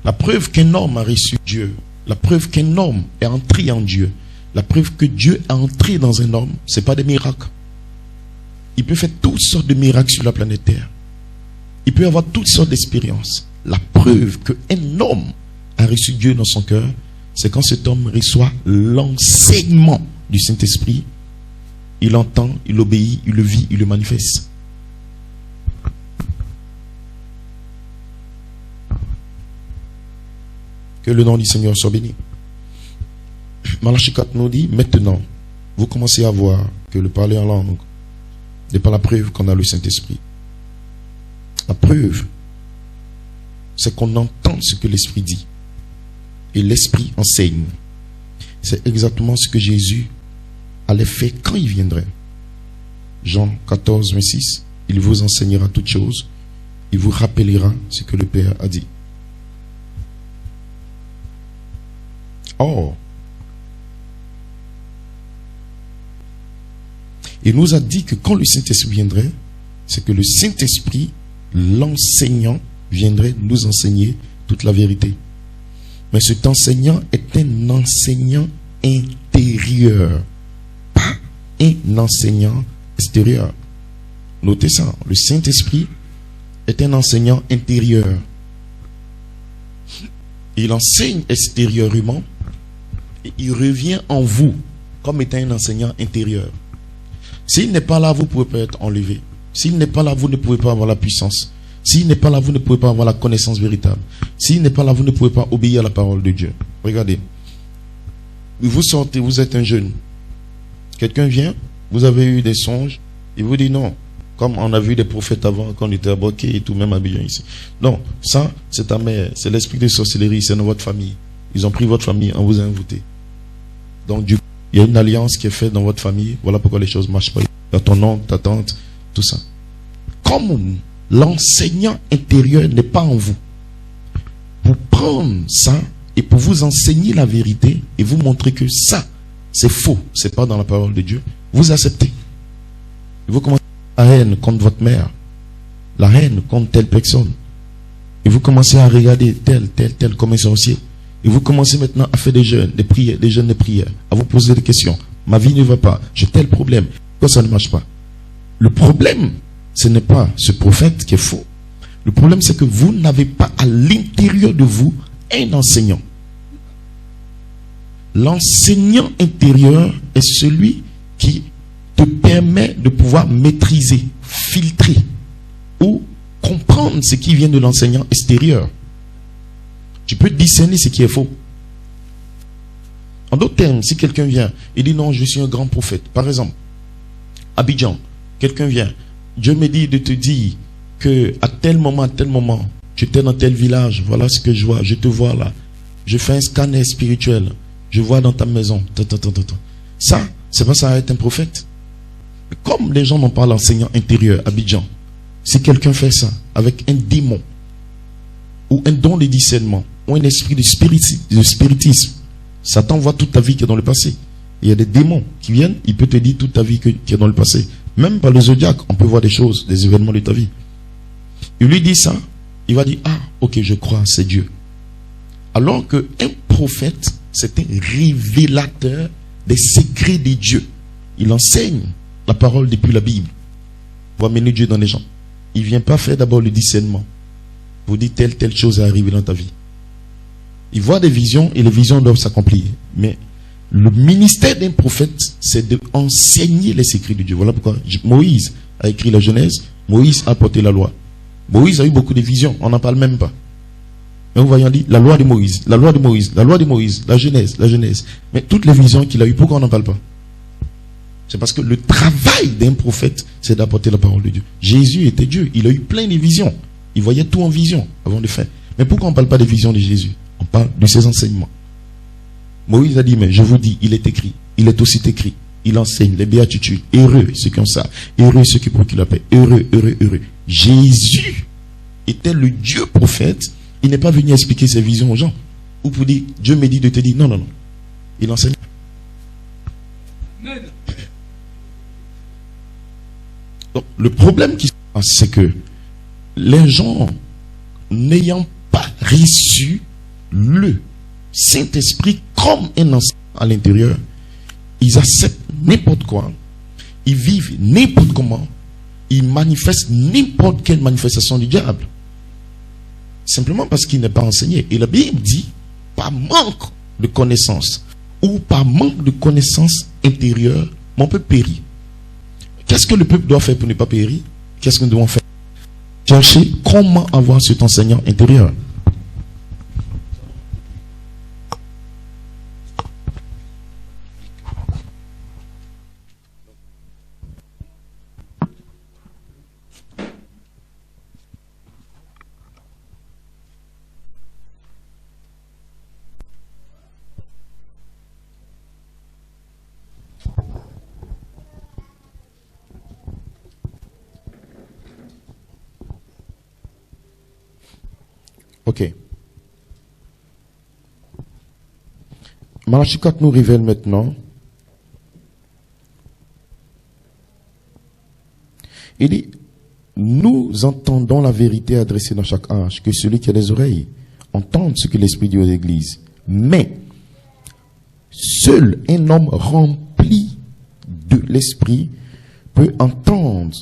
La preuve qu'un homme a reçu Dieu, la preuve qu'un homme est entré en Dieu, la preuve que Dieu est entré dans un homme, ce n'est pas des miracles. Il peut faire toutes sortes de miracles sur la planète Terre. Il peut avoir toutes sortes d'expériences. La preuve qu'un homme a reçu Dieu dans son cœur, c'est quand cet homme reçoit l'enseignement du Saint-Esprit. Il entend, il obéit, il le vit, il le manifeste. Que le nom du Seigneur soit béni. Malachie 4 nous dit, maintenant, vous commencez à voir que le parler en langue n'est pas la preuve qu'on a le Saint-Esprit. La preuve, c'est qu'on entend ce que l'Esprit dit. Et l'Esprit enseigne. C'est exactement ce que Jésus allait faire quand il viendrait. Jean 14, 26. Il vous enseignera toutes choses. Il vous rappellera ce que le Père a dit. Or, il nous a dit que quand le Saint-Esprit viendrait, c'est que le Saint-Esprit, l'enseignant, viendrait nous enseigner toute la vérité. Mais cet enseignant est un enseignant intérieur, pas un enseignant extérieur. Notez ça, le Saint-Esprit est un enseignant intérieur. Il enseigne extérieurement et il revient en vous comme étant un enseignant intérieur. S'il n'est pas là, vous ne pouvez pas être enlevé. S'il n'est pas là, vous ne pouvez pas avoir la puissance. S'il n'est pas là, vous ne pouvez pas avoir la connaissance véritable. S'il n'est pas là, vous ne pouvez pas obéir à la parole de Dieu. Regardez. Vous sortez, vous êtes un jeune. Quelqu'un vient, vous avez eu des songes, il vous dit non. Comme on a vu des prophètes avant, quand on était à Boké et tout, même à Abidjan ici. Non, ça, c'est ta mère. C'est l'esprit de sorcellerie, c'est dans votre famille. Ils ont pris votre famille, on vous a invité. Donc, du coup, il y a une alliance qui est faite dans votre famille. Voilà pourquoi les choses ne marchent pas. Il y a ton oncle, ta tante, tout ça. Comme l'enseignant intérieur n'est pas en vous, pour prendre ça et pour vous enseigner la vérité et vous montrer que ça, c'est faux, c'est pas dans la parole de Dieu, vous acceptez. Et vous commencez la haine contre votre mère, la haine contre telle personne. Et vous commencez à regarder tel comme un sorcier. Et vous commencez maintenant à faire des jeûnes, des prières, des jeûnes de prières, à vous poser des questions. Ma vie ne va pas, j'ai tel problème. Pourquoi ça ne marche pas? Le problème, ce n'est pas ce prophète qui est faux. Le problème, c'est que vous n'avez pas à l'intérieur de vous un enseignant. L'enseignant intérieur est celui qui te permet de pouvoir maîtriser, filtrer ou comprendre ce qui vient de l'enseignant extérieur. Tu peux discerner ce qui est faux. En d'autres termes, si quelqu'un vient et dit non, je suis un grand prophète. Par exemple, Abidjan, quelqu'un vient. Dieu me dit de te dire que à tel moment, tu étais dans tel village. Voilà ce que je vois. Je te vois là. Je fais un scanner spirituel. Je vois dans ta maison. Ça, c'est pas ça être un prophète. Comme les gens n'ont pas l'enseignant intérieur, Abidjan, si quelqu'un fait ça avec un démon ou un don de discernement ou un esprit de spiritisme, Satan voit toute ta vie qui est dans le passé. Il y a des démons qui viennent, il peut te dire toute ta vie qui est dans le passé. Même par le zodiaque, on peut voir des choses, des événements de ta vie. Il lui dit ça, il va dire, ah, ok, je crois, c'est Dieu. Alors qu'un prophète, c'est un révélateur des secrets de Dieu. Il enseigne la parole depuis la Bible. Il va mener Dieu dans les gens. Il ne vient pas faire d'abord le discernement. Vous dites telle chose est arrivée dans ta vie. Il voit des visions et les visions doivent s'accomplir. Mais le ministère d'un prophète, c'est d'enseigner les secrets de Dieu. Voilà pourquoi Moïse a écrit la Genèse. Moïse a apporté la loi. Moïse a eu beaucoup de visions. On n'en parle même pas. Mais vous voyez, on dit la loi de Moïse, la loi de Moïse, la loi de Moïse, la Genèse. Mais toutes les visions qu'il a eues, pourquoi on n'en parle pas? C'est parce que le travail d'un prophète, c'est d'apporter la parole de Dieu. Jésus était Dieu. Il a eu plein de visions. Il voyait tout en vision avant de faire. Mais pourquoi on ne parle pas des visions de Jésus? On parle de ses enseignements. Moïse a dit, mais je vous dis, il est écrit. Il est aussi écrit. Il enseigne les béatitudes. Heureux ceux qui ont ça. Heureux ceux qui procurent la paix. Heureux. Jésus était le Dieu prophète. Il n'est pas venu expliquer ses visions aux gens. Ou pour dire, Dieu me dit de te dire, non. Il enseigne. Donc, le problème qui se passe, c'est que les gens, n'ayant pas reçu le Saint-Esprit comme un enseignant à l'intérieur, ils acceptent n'importe quoi, ils vivent n'importe comment, ils manifestent n'importe quelle manifestation du diable. Simplement parce qu'il n'est pas enseigné. Et la Bible dit, par manque de connaissance ou par manque de connaissance intérieure, mon peuple périt. Qu'est-ce que le peuple doit faire pour ne pas périr? Qu'est-ce que nous devons faire? Chercher comment avoir cet enseignant intérieur. Ok. Malachie 4 nous révèle maintenant. Il dit, nous entendons la vérité adressée dans chaque âge, que celui qui a des oreilles entende ce que l'Esprit dit aux églises. Mais, seul un homme rempli de l'Esprit peut entendre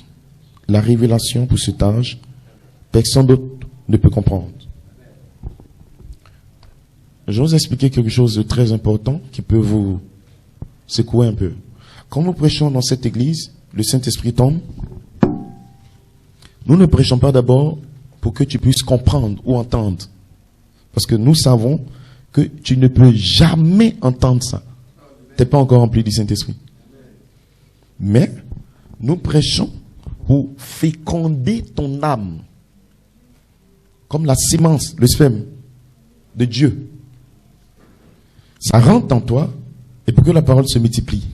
la révélation pour cet âge. Personne d'autre ne peut comprendre. Je vais vous expliquer quelque chose de très important qui peut vous secouer un peu. Quand nous prêchons dans cette église, le Saint-Esprit tombe. Nous ne prêchons pas d'abord pour que tu puisses comprendre ou entendre. Parce que nous savons que tu ne peux jamais entendre ça. Tu n'es pas encore rempli du Saint-Esprit. Mais nous prêchons pour féconder ton âme. Comme la sémence, le sperme de Dieu. Ça rentre en toi et pour que la parole se multiplie.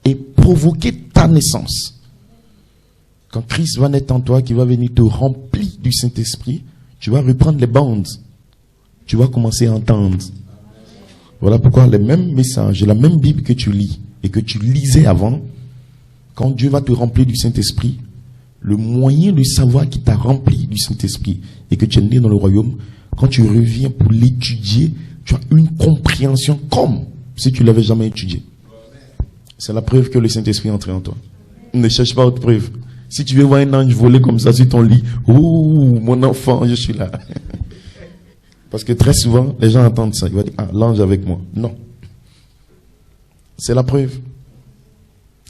Et provoquer ta naissance. Quand Christ va naître en toi, qui va venir te remplir du Saint-Esprit, tu vas reprendre les bandes. Tu vas commencer à entendre. Voilà pourquoi les mêmes messages, la même Bible que tu lis et que tu lisais avant, quand Dieu va te remplir du Saint-Esprit, le moyen de savoir qu'il t'a rempli du Saint-Esprit et que tu es né dans le royaume, quand tu reviens pour l'étudier, tu as une compréhension comme si tu l'avais jamais étudié. C'est la preuve que le Saint-Esprit est entré en toi. Ne cherche pas autre preuve. Si tu veux voir un ange voler comme ça sur ton lit, ouh, mon enfant, je suis là. Parce que très souvent, les gens entendent ça. Ils vont dire, ah, l'ange avec moi. Non. C'est la preuve.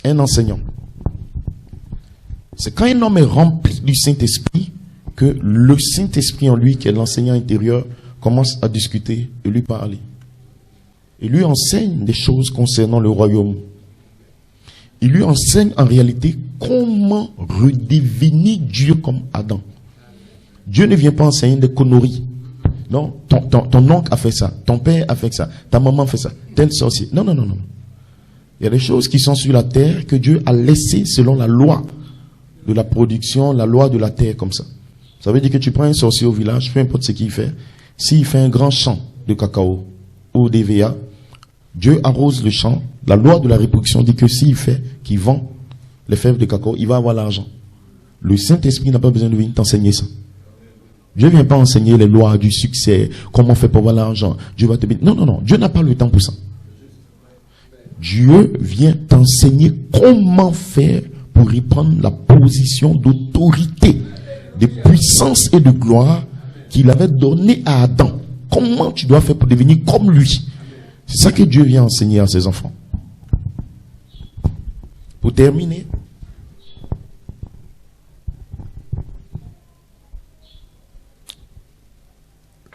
Un enseignant. C'est quand un homme est rempli du Saint-Esprit que le Saint-Esprit en lui, qui est l'enseignant intérieur, commence à discuter et lui parler. Et lui enseigne des choses concernant le royaume. Il lui enseigne en réalité comment redevenir Dieu comme Adam. Dieu ne vient pas enseigner des conneries. Non, ton oncle a fait ça, ton père a fait ça, ta maman a fait ça, tel sorcier. Non. Il y a des choses qui sont sur la terre que Dieu a laissées selon la loi de la production, la loi de la terre comme ça. Ça veut dire que tu prends un sorcier au village, peu importe ce qu'il fait, s'il fait un grand champ de cacao ou d'EVA, Dieu arrose le champ. La loi de la reproduction dit que s'il fait, qu'il vend les fèves de cacao, il va avoir l'argent. Le Saint-Esprit n'a pas besoin de venir t'enseigner ça. Dieu ne vient pas enseigner les lois du succès, comment faire pour avoir l'argent. Dieu va te bénir. Non. Dieu n'a pas le temps pour ça. Dieu vient t'enseigner comment faire pour y prendre la position d'autorité, de puissance et de gloire qu'il avait donnée à Adam. Comment tu dois faire pour devenir comme lui. C'est ça que Dieu vient enseigner à ses enfants. Pour terminer,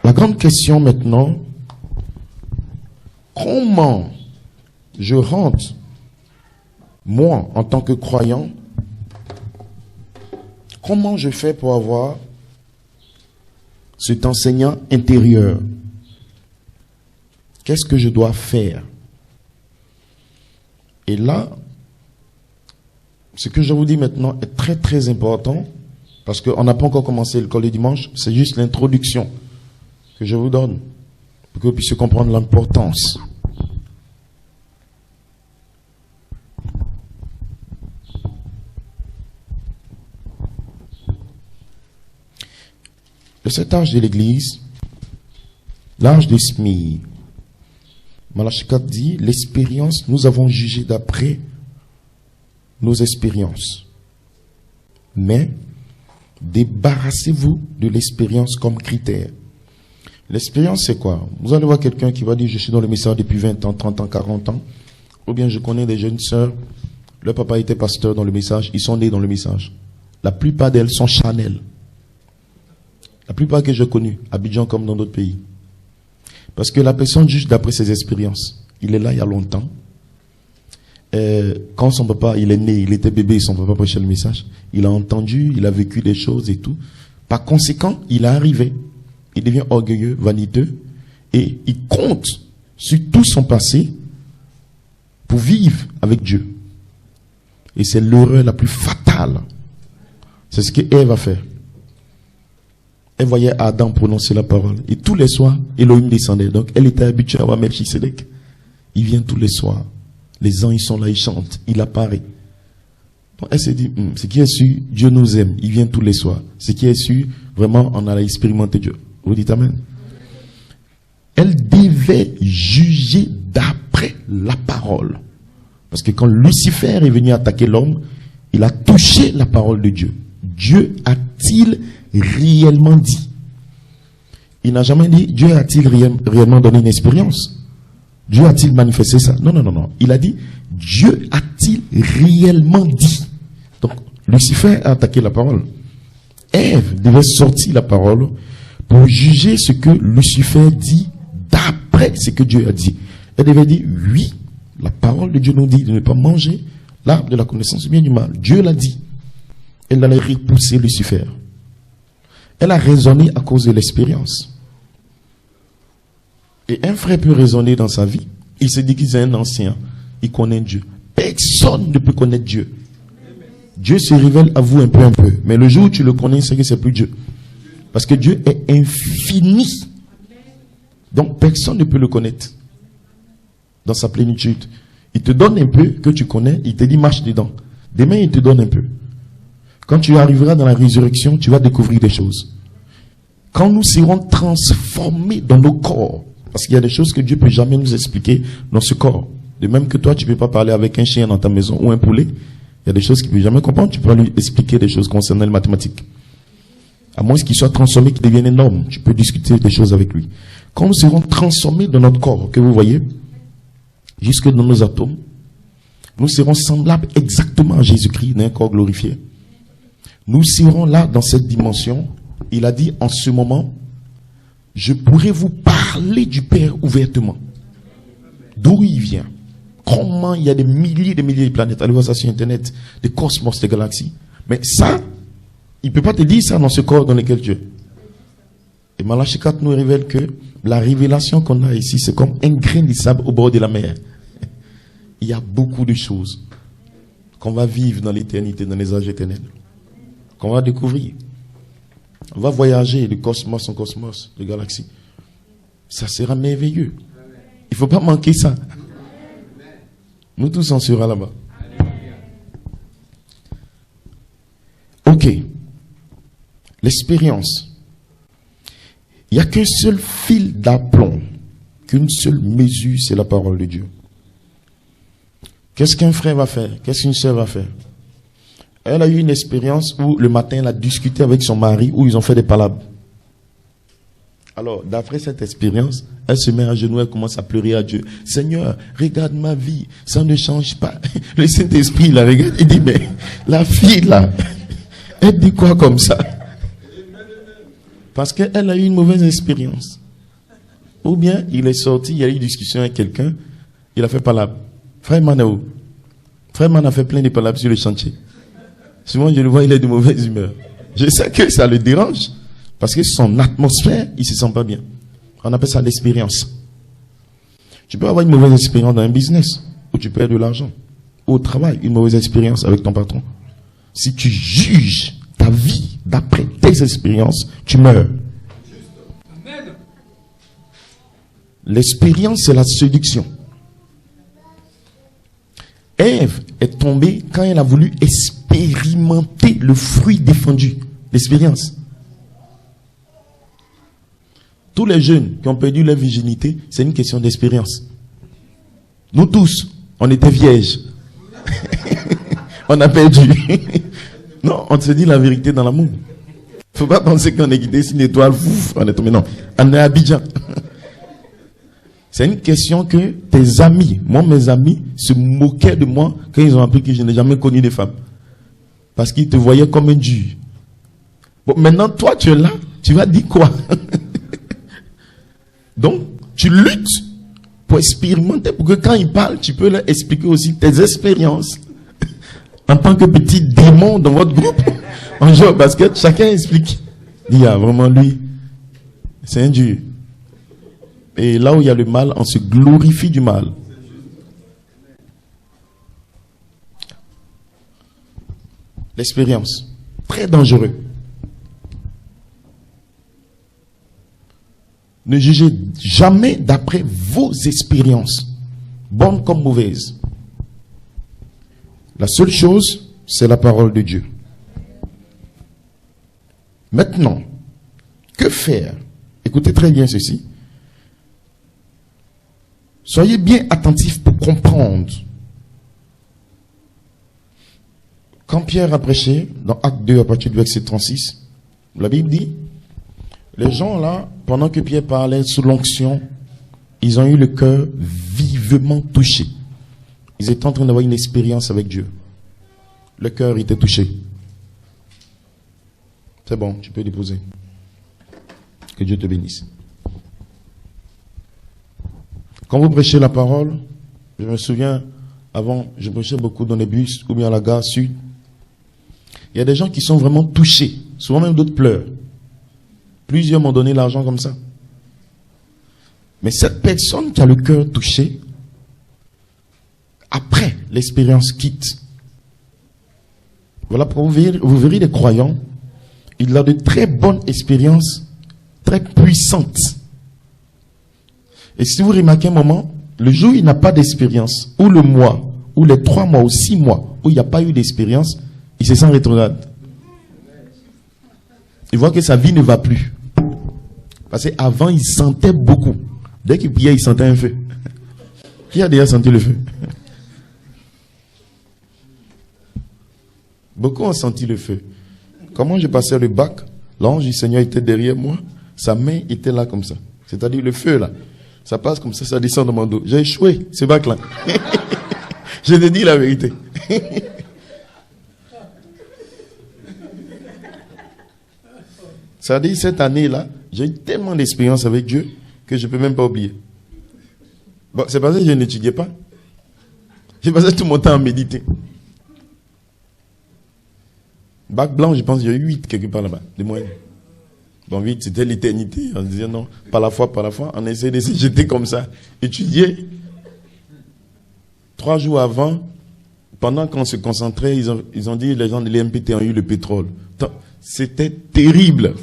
la grande question maintenant, comment je rentre, moi, en tant que croyant, comment je fais pour avoir cet enseignant intérieur? Qu'est-ce que je dois faire? Et là, ce que je vous dis maintenant est très très important, parce qu'on n'a pas encore commencé l'école du dimanche, c'est juste l'introduction que je vous donne, pour que vous puissiez comprendre l'importance. De cet âge de l'Église, l'âge de Smyrne, Malachie 4 dit, l'expérience, nous avons jugé d'après nos expériences. Mais, débarrassez-vous de l'expérience comme critère. L'expérience, c'est quoi? Vous allez voir quelqu'un qui va dire, je suis dans le message depuis 20 ans, 30 ans, 40 ans. Ou bien je connais des jeunes sœurs, leur papa était pasteur dans le message, ils sont nés dans le message. La plupart d'elles sont Chanel. La plupart que j'ai connues, à Abidjan comme dans d'autres pays. Parce que la personne juge d'après ses expériences. Il est là il y a longtemps. Quand son papa, il est né, il était bébé, son papa prêchait le message. Il a entendu, il a vécu des choses et tout. Par conséquent, il est arrivé. Il devient orgueilleux, vaniteux. Et il compte sur tout son passé pour vivre avec Dieu. Et c'est l'erreur la plus fatale. C'est ce que Ève a fait. Elle voyait Adam prononcer la parole. Et tous les soirs, Elohim descendait. Donc, elle était habituée à voir Melchisedec. Il vient tous les soirs. Les anges sont là, ils chantent, il apparaît. Donc elle s'est dit, ce qui est sûr, Dieu nous aime, il vient tous les soirs. Ce qui est sûr, vraiment, on a expérimenté Dieu. Vous dites amen. Elle devait juger d'après la parole. Parce que quand Lucifer est venu attaquer l'homme, il a touché la parole de Dieu. Dieu a-t-il réellement dit? Il n'a jamais dit, Dieu a-t-il réellement donné une expérience? Dieu a-t-il manifesté ça? Non, non, non, non. Il a dit, Dieu a-t-il réellement dit? Donc, Lucifer a attaqué la parole. Ève devait sortir la parole pour juger ce que Lucifer dit d'après ce que Dieu a dit. Elle devait dire, oui, la parole de Dieu nous dit de ne pas manger l'arbre de la connaissance du bien et du mal. Dieu l'a dit. Elle allait repousser Lucifer. Elle a raisonné à cause de l'expérience. Et un frère peut raisonner dans sa vie. Il se dit qu'il est un ancien. Il connaît Dieu. Personne ne peut connaître Dieu. Dieu se révèle à vous un peu. Mais le jour où tu le connais, c'est que c'est plus Dieu. Parce que Dieu est infini. Donc personne ne peut le connaître dans sa plénitude. Il te donne un peu que tu connais. Il te dit marche dedans. Demain il te donne un peu. Quand tu arriveras dans la résurrection, tu vas découvrir des choses. Quand nous serons transformés dans nos corps, parce qu'il y a des choses que Dieu ne peut jamais nous expliquer dans ce corps. De même que toi, tu ne peux pas parler avec un chien dans ta maison ou un poulet. Il y a des choses qu'il ne peut jamais comprendre. Tu peux pas lui expliquer des choses concernant les mathématiques. À moins qu'il soit transformé, qu'il devienne un homme. Tu peux discuter des choses avec lui. Quand nous serons transformés dans notre corps, que vous voyez, jusque dans nos atomes, nous serons semblables exactement à Jésus-Christ, dans un corps glorifié. Nous serons là dans cette dimension. Il a dit, en ce moment, je pourrai vous parler du Père ouvertement. D'où il vient. Comment il y a des milliers de planètes. Allez voir ça sur Internet. Des cosmos, des galaxies. Mais ça, il ne peut pas te dire ça dans ce corps dans lequel tu es. Et Malachie 4 nous révèle que la révélation qu'on a ici, c'est comme un grain de sable au bord de la mer. Il y a beaucoup de choses qu'on va vivre dans l'éternité, dans les âges éternels. Qu'on va découvrir. On va voyager de cosmos en cosmos, de galaxies. Ça sera merveilleux. Il ne faut pas manquer ça. Nous tous on sera là-bas. Ok. L'expérience. Il n'y a qu'un seul fil d'aplomb, qu'une seule mesure, c'est la parole de Dieu. Qu'est-ce qu'un frère va faire? Qu'est-ce qu'une sœur va faire? Elle a eu une expérience où le matin, elle a discuté avec son mari, où ils ont fait des palabres. Alors, d'après cette expérience, elle se met à genoux, elle commence à pleurer à Dieu. Seigneur, regarde ma vie, ça ne change pas. Le Saint-Esprit la regarde et dit, mais la fille là, elle dit quoi comme ça? Parce qu'elle a eu une mauvaise expérience. Ou bien, il est sorti, il y a eu une discussion avec quelqu'un, il a fait palabre. Frère Manao, Frère Man a fait plein de palabres sur le chantier. Souvent, je le vois, il est de mauvaise humeur. Je sais que ça le dérange. Parce que son atmosphère, il ne se sent pas bien. On appelle ça l'expérience. Tu peux avoir une mauvaise expérience dans un business, où tu perds de l'argent. Ou au travail, une mauvaise expérience avec ton patron. Si tu juges ta vie d'après tes expériences, tu meurs. L'expérience, c'est la séduction. Ève est tombée quand elle a voulu expérimenter le fruit défendu. L'expérience. Tous les jeunes qui ont perdu leur virginité, c'est une question d'expérience. Nous tous, on était vierges. On a perdu. Non, on se dit la vérité dans l'amour. Il ne faut pas penser qu'on est quitté sur une étoile, on est tombé. Non, on est à Abidjan. C'est une question que tes amis, moi mes amis, se moquaient de moi quand ils ont appris que je n'ai jamais connu de femme. Parce qu'ils te voyaient comme un dieu. Bon, maintenant toi tu es là, tu vas dire quoi? Donc, tu luttes pour expérimenter, pour que quand ils parlent, tu peux leur expliquer aussi tes expériences. En tant que petit démon dans votre groupe, on joue au basket, chacun explique. Il y a vraiment lui, c'est un dieu. Et là où il y a le mal, on se glorifie du mal. L'expérience, très dangereux. Ne jugez jamais d'après vos expériences. bonne comme mauvaise. La seule chose, c'est la parole de Dieu. Maintenant, que faire? Écoutez très bien ceci. Soyez bien attentifs pour comprendre. Quand Pierre a prêché, dans Acte 2, à partir du verset 36, la Bible dit, les gens là, pendant que Pierre parlait sous l'onction, ils ont eu le cœur vivement touché. Ils étaient en train d'avoir une expérience avec Dieu. Le cœur était touché. C'est bon, tu peux déposer. Que Dieu te bénisse. Quand vous prêchez la parole, je me souviens, avant, je prêchais beaucoup dans les bus ou bien à la gare sud. Il y a des gens qui sont vraiment touchés. Souvent même d'autres pleurent. Plusieurs m'ont donné l'argent comme ça. Mais cette personne qui a le cœur touché, après, l'expérience quitte. Voilà pourquoi vous verrez des croyants, il a de très bonnes expériences, très puissantes. Et si vous remarquez un moment, le jour où il n'a pas d'expérience, ou le mois, ou les 3 mois, ou 6 mois, où il n'y a pas eu d'expérience, il se sent rétrograde. Il voit que sa vie ne va plus. Parce qu'avant, il sentait beaucoup. Dès qu'il priait, il sentait un feu. Qui a déjà senti le feu? Beaucoup ont senti le feu. Comment je passais le bac, l'ange du Seigneur était derrière moi, sa main était là comme ça. C'est-à-dire le feu là. Ça passe comme ça descend dans mon dos. J'ai échoué, ce bac-là. Je te dis la vérité. Ça dit, cette année-là, j'ai eu tellement d'expérience avec Dieu que je ne peux même pas oublier. Bon, c'est parce que je n'étudiais pas. J'ai passé tout mon temps à méditer. Bac blanc, je pense qu'il y a eu 8 quelque part là-bas, de moyenne. Bon, 8, c'était l'éternité. On disait non, par la foi. On essayait de se jeter comme ça. Étudier. 3 jours avant, pendant qu'on se concentrait, ils ont dit, les gens de l'EMPT ont eu le pétrole. C'était terrible.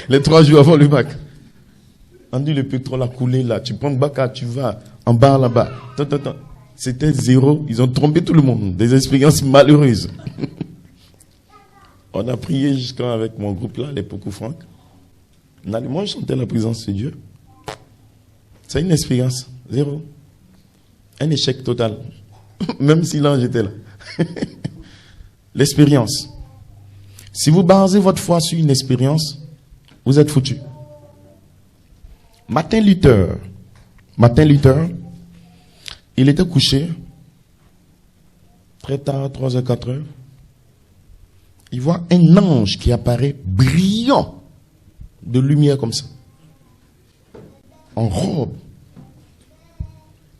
Les 3 jours avant le bac. On dit le pétrole a coulé là. Tu prends le bac, tu vas en bas là-bas. C'était zéro. Ils ont trompé tout le monde. Des expériences malheureuses. On a prié jusqu'à avec mon groupe là, les Pocou Franck. Moi, je sentais la présence de Dieu. C'est une expérience. Zéro. Un échec total. Même si l'ange était là. L'expérience. Si vous basez votre foi sur une expérience, vous êtes foutu. Martin Luther, il était couché très tard, 3h, 4h. Il voit un ange qui apparaît brillant de lumière comme ça, en robe.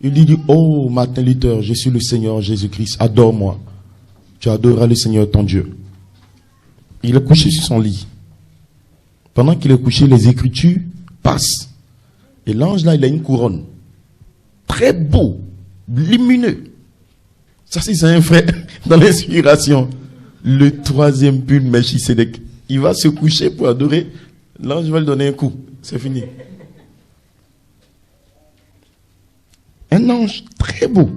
Il lui dit, oh Martin Luther, je suis le Seigneur Jésus-Christ, adore-moi. Tu adoreras le Seigneur ton Dieu. Il est couché sur son lit. Pendant qu'il est couché, les Écritures passent. Et l'ange là, il a une couronne. Très beau, lumineux. Ça, c'est un frère dans l'inspiration. Le 3e pull Melchisédek. Il va se coucher pour adorer. L'ange va lui donner un coup. C'est fini. Un ange très beau.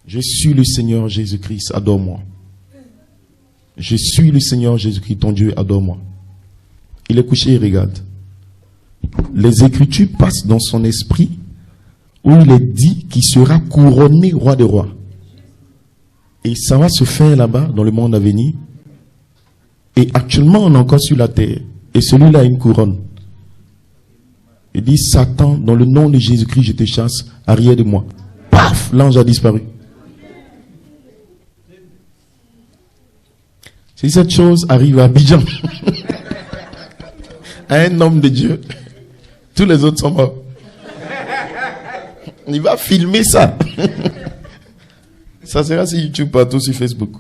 Je suis le Seigneur Jésus-Christ, adore-moi. Je suis le Seigneur Jésus-Christ, ton Dieu, adore-moi. Il est couché et regarde. Les Écritures passent dans son esprit où il est dit qu'il sera couronné roi des rois. Et ça va se faire là-bas, dans le monde à venir. Et actuellement, on est encore sur la terre. Et celui-là a une couronne. Il dit, Satan, dans le nom de Jésus-Christ, je te chasse, arrière de moi. Paf, l'ange a disparu. Si cette chose arrive à Abidjan, à un homme de Dieu, tous les autres sont morts. Il va filmer ça. Ça sera sur YouTube, partout sur Facebook.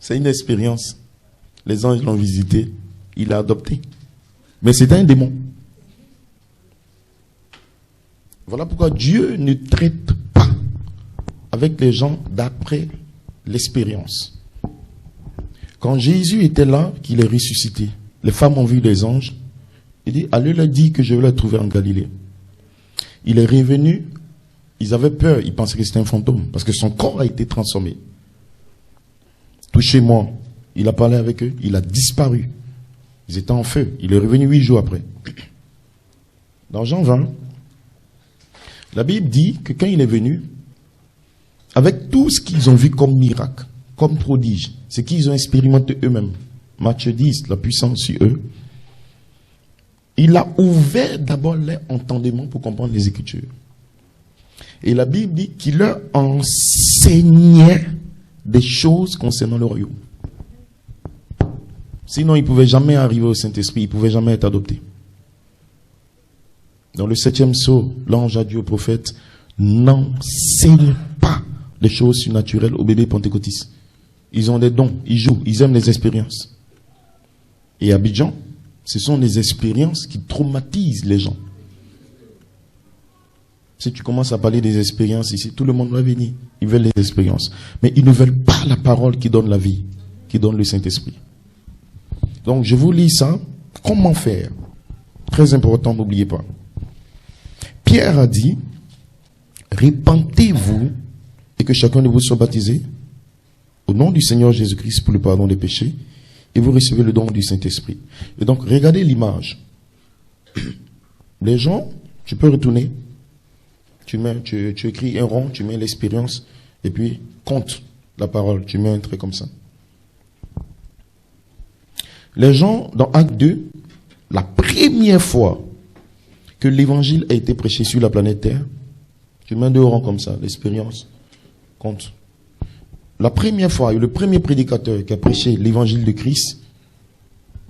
C'est une expérience. Les anges l'ont visité. Il l'a adopté. Mais c'était un démon. Voilà pourquoi Dieu ne traite pas avec les gens d'après l'expérience. Quand Jésus était là, qu'il est ressuscité, les femmes ont vu les anges. Il dit, allez leur dire que je vais les trouver en Galilée. Il est revenu. Ils avaient peur. Ils pensaient que c'était un fantôme. Parce que son corps a été transformé. Touchez-moi. Il a parlé avec eux. Il a disparu. Ils étaient en feu. Il est revenu 8 jours après. Dans Jean 20, la Bible dit que quand il est venu, avec tout ce qu'ils ont vu comme miracle, comme prodige, ce qu'ils ont expérimenté eux-mêmes, Matthieu 10, la puissance sur eux, il a ouvert d'abord leur entendement pour comprendre les Écritures. Et la Bible dit qu'il leur enseignait des choses concernant le royaume. Sinon, ils ne pouvaient jamais arriver au Saint-Esprit, ils ne pouvaient jamais être adoptés. Dans le 7e sceau, l'ange a dit au prophète, n'enseigne pas des choses surnaturelles aux bébés pentecôtistes. Ils ont des dons, ils jouent, ils aiment les expériences. Et à Abidjan, ce sont les expériences qui traumatisent les gens. Si tu commences à parler des expériences ici, tout le monde va venir. Ils veulent les expériences. Mais ils ne veulent pas la parole qui donne la vie, qui donne le Saint-Esprit. Donc je vous lis ça. Comment faire? Très important, n'oubliez pas. Pierre a dit, répentez-vous et que chacun de vous soit baptisé au nom du Seigneur Jésus-Christ pour le pardon des péchés et vous recevez le don du Saint-Esprit. Et donc, regardez l'image. Les gens, tu peux retourner, tu écris un rond, tu mets l'expérience et puis compte la parole, tu mets un trait comme ça. Les gens, dans Acte 2, la première fois que l'évangile a été prêché sur la planète Terre, tu mets 2 rangs comme ça, l'expérience, compte. La première fois, le premier prédicateur qui a prêché l'évangile de Christ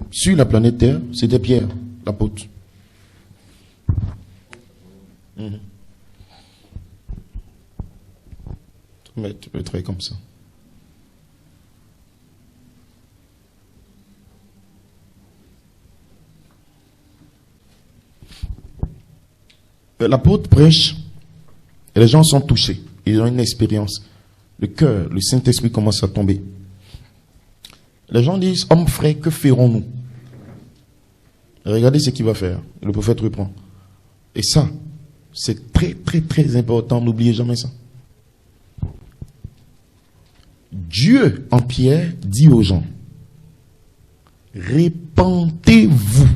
sur la planète Terre, c'était Pierre, l'apôtre. Tu peux le trait comme ça. L'apôtre prêche et les gens sont touchés. Ils ont une expérience. Le cœur, le Saint-Esprit commence à tomber. Les gens disent, hommes frères, que ferons-nous? Regardez ce qu'il va faire. Le prophète reprend. Et ça, c'est très, très, très important. N'oubliez jamais ça. Dieu, en Pierre, dit aux gens, répentez-vous.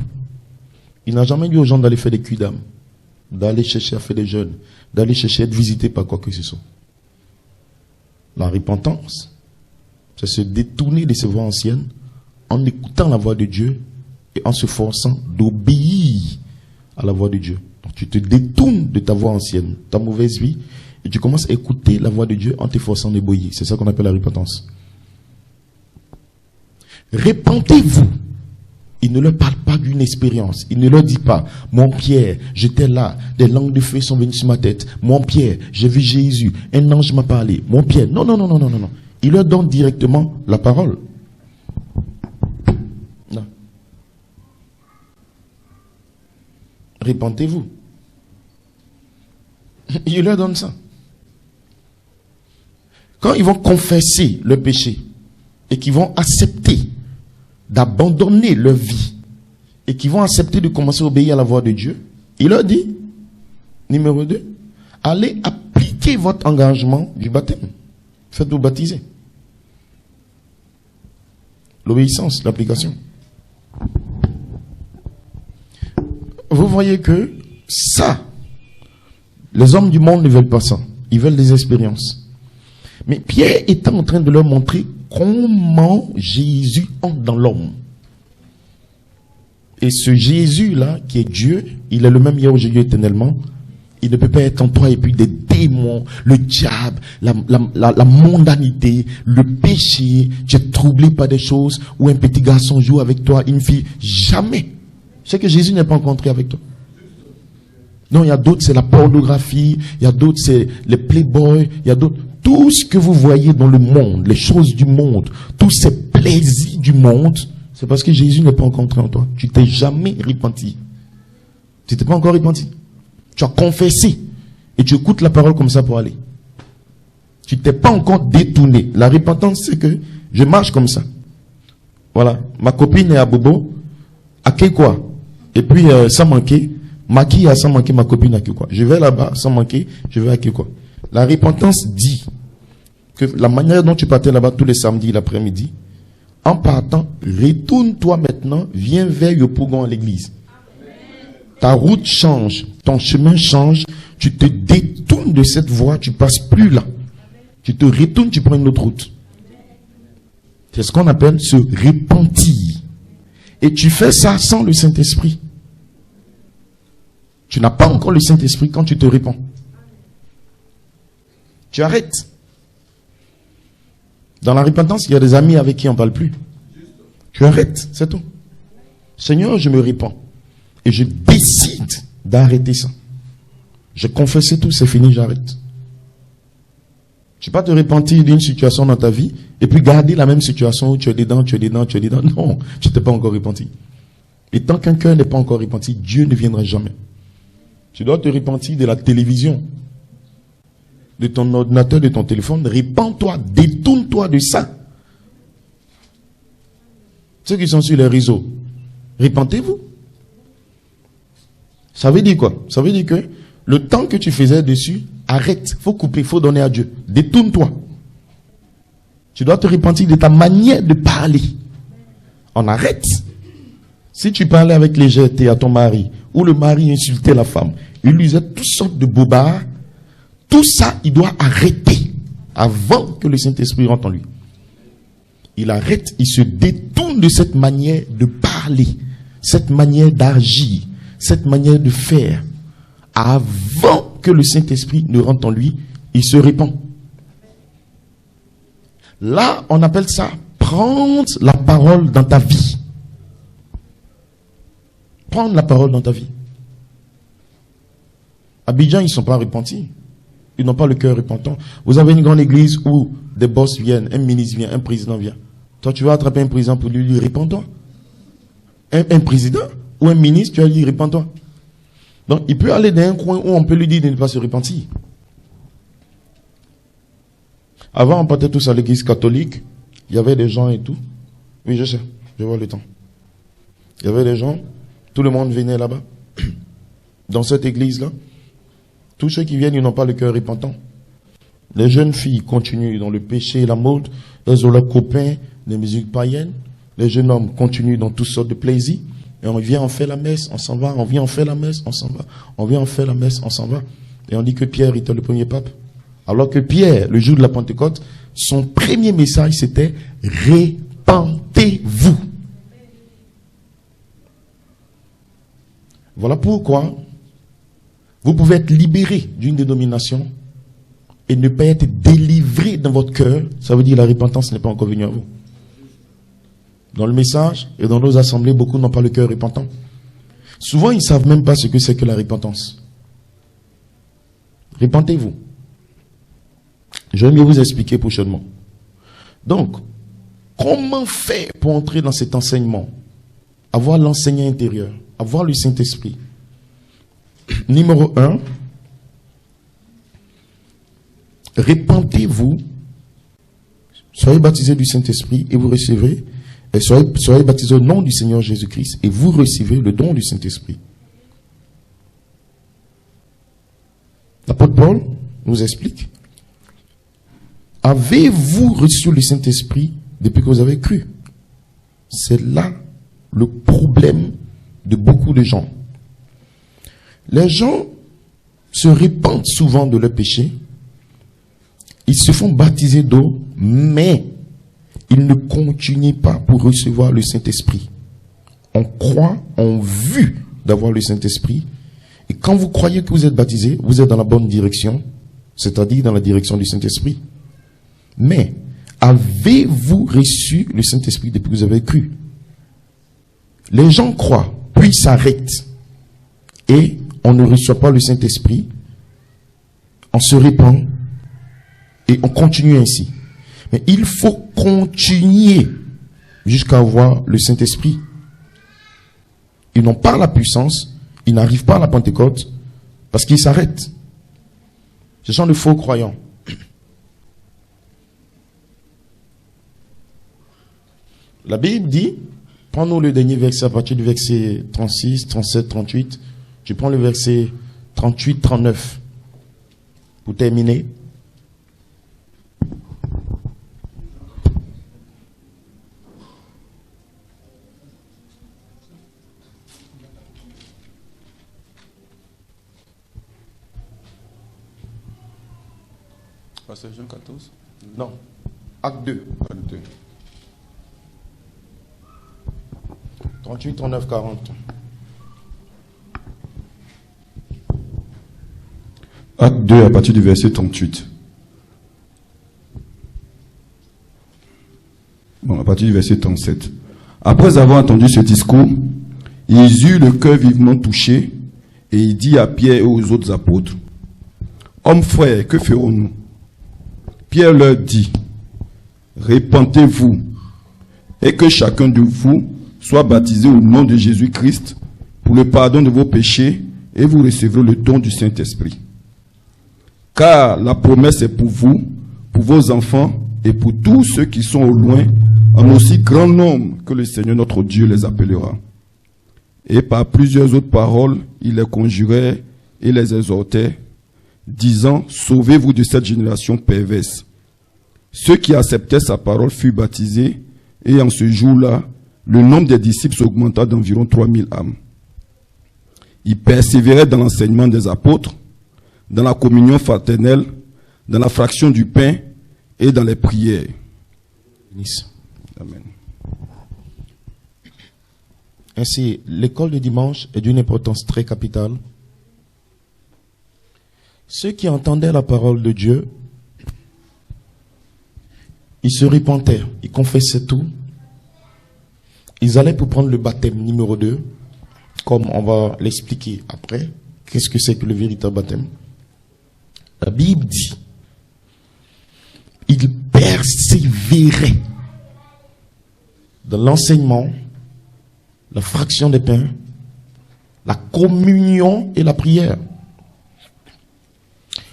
Il n'a jamais dit aux gens d'aller faire des culs d'âme, d'aller chercher à faire des jeûnes, d'aller chercher à être visité par quoi que ce soit. La repentance, c'est se détourner de ses voies anciennes en écoutant la voix de Dieu et en se forçant d'obéir à la voix de Dieu. Donc, tu te détournes de ta voie ancienne, ta mauvaise vie, et tu commences à écouter la voix de Dieu en t'efforçant d'obéir. C'est ça qu'on appelle la repentance. Répentez-vous. Il ne leur parle pas d'une expérience. Il ne leur dit pas, mon Pierre, j'étais là, des langues de feu sont venues sur ma tête. Mon Pierre, j'ai vu Jésus, un ange m'a parlé. Mon Pierre, non. Il leur donne directement la parole. Non. Répentez-vous. Il leur donne ça. Quand ils vont confesser le péché et qu'ils vont accepter d'abandonner leur vie et qui vont accepter de commencer à obéir à la voix de Dieu, il leur dit, numéro 2, allez appliquer votre engagement du baptême. Faites-vous baptiser. L'obéissance, l'application. Vous voyez que ça, les hommes du monde ne veulent pas ça. Ils veulent des expériences. Mais Pierre était en train de leur montrer comment Jésus entre dans l'homme. Et ce Jésus-là, qui est Dieu, il est le même hier, aujourd'hui, éternellement. Il ne peut pas être en toi et puis des démons, le diable, la mondanité, le péché. Tu es troublé par des choses où un petit garçon joue avec toi, une fille. Jamais. Je sais que Jésus n'est pas rencontré avec toi. Non, il y a d'autres, c'est la pornographie. Il y a d'autres, c'est les playboys. Il y a d'autres. Tout ce que vous voyez dans le monde, les choses du monde, tous ces plaisirs du monde, c'est parce que Jésus n'est pas rencontré en toi. Tu t'es jamais repenti. Tu t'es pas encore repenti. Tu as confessé et tu écoutes la parole comme ça pour aller. Tu t'es pas encore détourné. La repentance, c'est que je marche comme ça. Voilà. Ma copine est à Bobo. À quel quoi? Et puis, ça manquait. Maquille sans manquer ma copine à qui quoi. Je vais là-bas sans manquer, je vais à qui quoi. La repentance dit que la manière dont tu partais là-bas tous les samedis l'après-midi, en partant, retourne-toi maintenant, viens vers Yopougon à l'église. Ta route change, ton chemin change, tu te détournes de cette voie, tu passes plus là. Tu te retournes, tu prends une autre route. C'est ce qu'on appelle se repentir. Et tu fais ça sans le Saint-Esprit. Tu n'as pas encore le Saint-Esprit quand tu te repens. Tu arrêtes. Dans la repentance, il y a des amis avec qui on ne parle plus. Tu arrêtes, c'est tout. Seigneur, je me repens. Et je décide d'arrêter ça. Je confesse tout, c'est fini, j'arrête. Tu ne peux pas te repentir d'une situation dans ta vie et puis garder la même situation où tu es dedans. Non, tu ne t'es pas encore repenti. Et tant qu'un cœur n'est pas encore repenti, Dieu ne viendra jamais. Tu dois te repentir de la télévision, de ton ordinateur, de ton téléphone. Repens-toi, détourne-toi de ça. Ceux qui sont sur les réseaux, repentez-vous. Ça veut dire quoi? Ça veut dire que le temps que tu faisais dessus, arrête, faut couper, faut donner à Dieu. Détourne-toi. Tu dois te repentir de ta manière de parler. On arrête. Si tu parlais avec légèreté à ton mari, ou le mari insultait la femme, il lui disait toutes sortes de bobards, tout ça, il doit arrêter avant que le Saint-Esprit rentre en lui. Il arrête, il se détourne de cette manière de parler, cette manière d'agir, cette manière de faire. Avant que le Saint-Esprit ne rentre en lui, il se répand. Là, on appelle ça prendre la parole dans ta vie. Prendre la parole dans ta vie. Abidjan, ils ne sont pas repentis. Ils n'ont pas le cœur repentant. Vous avez une grande église où des boss viennent, un ministre vient, un président vient. Toi, tu vas attraper un président pour lui dire, répands-toi. Un président ou un ministre, tu vas lui dire, répands-toi. Donc, il peut aller dans un coin où on peut lui dire de ne pas se repentir. Avant, on partait tous à l'église catholique. Il y avait des gens et tout. Oui, je sais. Je vois le temps. Il y avait des gens. Tout le monde venait là-bas. Dans cette église-là. Tous ceux qui viennent, ils n'ont pas le cœur repentant. Les jeunes filles continuent dans le péché et la mode. Elles ont leurs copains, les musiques païennes. Les jeunes hommes continuent dans toutes sortes de plaisirs. Et on vient, on fait la messe, on s'en va. On vient, on fait la messe, on s'en va. On vient, on fait la messe, on s'en va. Et on dit que Pierre était le premier pape. Alors que Pierre, le jour de la Pentecôte, son premier message, c'était « Repentez-vous ». Voilà pourquoi vous pouvez être libéré d'une dénomination et ne pas être délivré dans votre cœur. Ça veut dire que la repentance n'est pas encore venue à vous. Dans le message et dans nos assemblées, beaucoup n'ont pas le cœur repentant. Souvent, ils ne savent même pas ce que c'est que la repentance. Repentez-vous. Je vais mieux vous expliquer prochainement. Donc, comment faire pour entrer dans cet enseignement? Avoir l'enseignant intérieur, avoir le Saint-Esprit. Numéro 1, repentez-vous, soyez baptisés du Saint-Esprit et vous recevrez, et soyez baptisés au nom du Seigneur Jésus-Christ et vous recevez le don du Saint-Esprit. L'apôtre Paul nous explique. Avez-vous reçu le Saint-Esprit depuis que vous avez cru? C'est là le problème de beaucoup de gens. Les gens se repentent souvent de leurs péchés. Ils se font baptiser d'eau, mais ils ne continuent pas pour recevoir le Saint-Esprit. On croit, on veut d'avoir le Saint-Esprit. Et quand vous croyez que vous êtes baptisé, vous êtes dans la bonne direction, c'est-à-dire dans la direction du Saint-Esprit. Mais, avez-vous reçu le Saint-Esprit depuis que vous avez cru? Les gens croient, puis s'arrêtent. Et on ne reçoit pas le Saint-Esprit. On se répand. Et on continue ainsi. Mais il faut continuer jusqu'à avoir le Saint-Esprit. Ils n'ont pas la puissance. Ils n'arrivent pas à la Pentecôte parce qu'ils s'arrêtent. Ce sont de faux croyants. La Bible dit, prends-nous le dernier verset à partir du verset 36, 37, 38. Tu prends le verset 38-39 pour terminer. Pasteur Jean 14. Non. Acte 2. Acte 2. 38, 39, 40. Acte 2 à partir du verset 38. Bon, à partir du verset 37. Après avoir entendu ce discours, ils eurent le cœur vivement touché et il dit à Pierre et aux autres apôtres, « Hommes frères, que ferons-nous » Pierre leur dit, « Répentez-vous et que chacun de vous soit baptisé au nom de Jésus-Christ pour le pardon de vos péchés et vous recevrez le don du Saint-Esprit. Car la promesse est pour vous, pour vos enfants et pour tous ceux qui sont au loin, en aussi grand nombre que le Seigneur notre Dieu les appellera. » Et par plusieurs autres paroles, il les conjurait et les exhortait, disant, « Sauvez-vous de cette génération perverse. » Ceux qui acceptaient sa parole furent baptisés, et en ce jour-là, le nombre des disciples s'augmenta d'environ 3000 âmes. Ils persévéraient dans l'enseignement des apôtres, dans la communion fraternelle, dans la fraction du pain et dans les prières. Amen. Ainsi, l'école de dimanche est d'une importance très capitale. Ceux qui entendaient la parole de Dieu, ils se repentaient, ils confessaient tout. Ils allaient pour prendre le baptême numéro 2, comme on va l'expliquer après. Qu'est-ce que c'est que le véritable baptême? La Bible dit, ils persévéraient dans l'enseignement, la fraction des pains, la communion et la prière.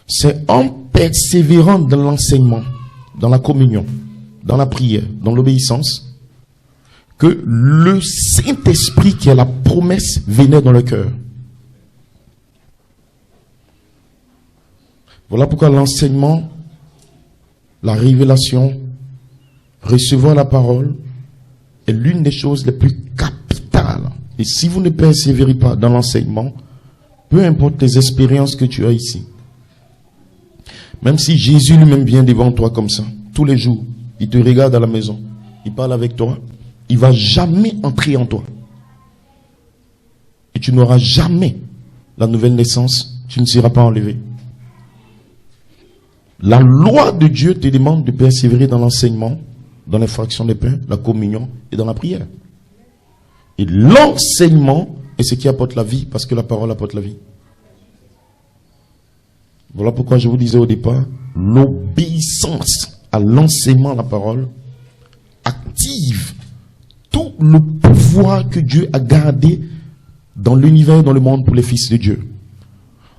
C'est en persévérant dans l'enseignement, dans la communion, dans la prière, dans l'obéissance, que le Saint-Esprit, qui est la promesse, venait dans le cœur. Voilà pourquoi l'enseignement, la révélation, recevoir la parole est l'une des choses les plus capitales. Et si vous ne persévérez pas dans l'enseignement, peu importe les expériences que tu as ici, même si Jésus lui-même vient devant toi comme ça, tous les jours, il te regarde à la maison, il parle avec toi, il ne va jamais entrer en toi. Et tu n'auras jamais la nouvelle naissance, tu ne seras pas enlevé. La loi de Dieu te demande de persévérer dans l'enseignement, dans les fractions des pains, la communion et dans la prière. Et l'enseignement est ce qui apporte la vie, parce que la parole apporte la vie. Voilà pourquoi je vous disais au départ, l'obéissance à l'enseignement de la parole active tout le pouvoir que Dieu a gardé dans l'univers et dans le monde pour les fils de Dieu.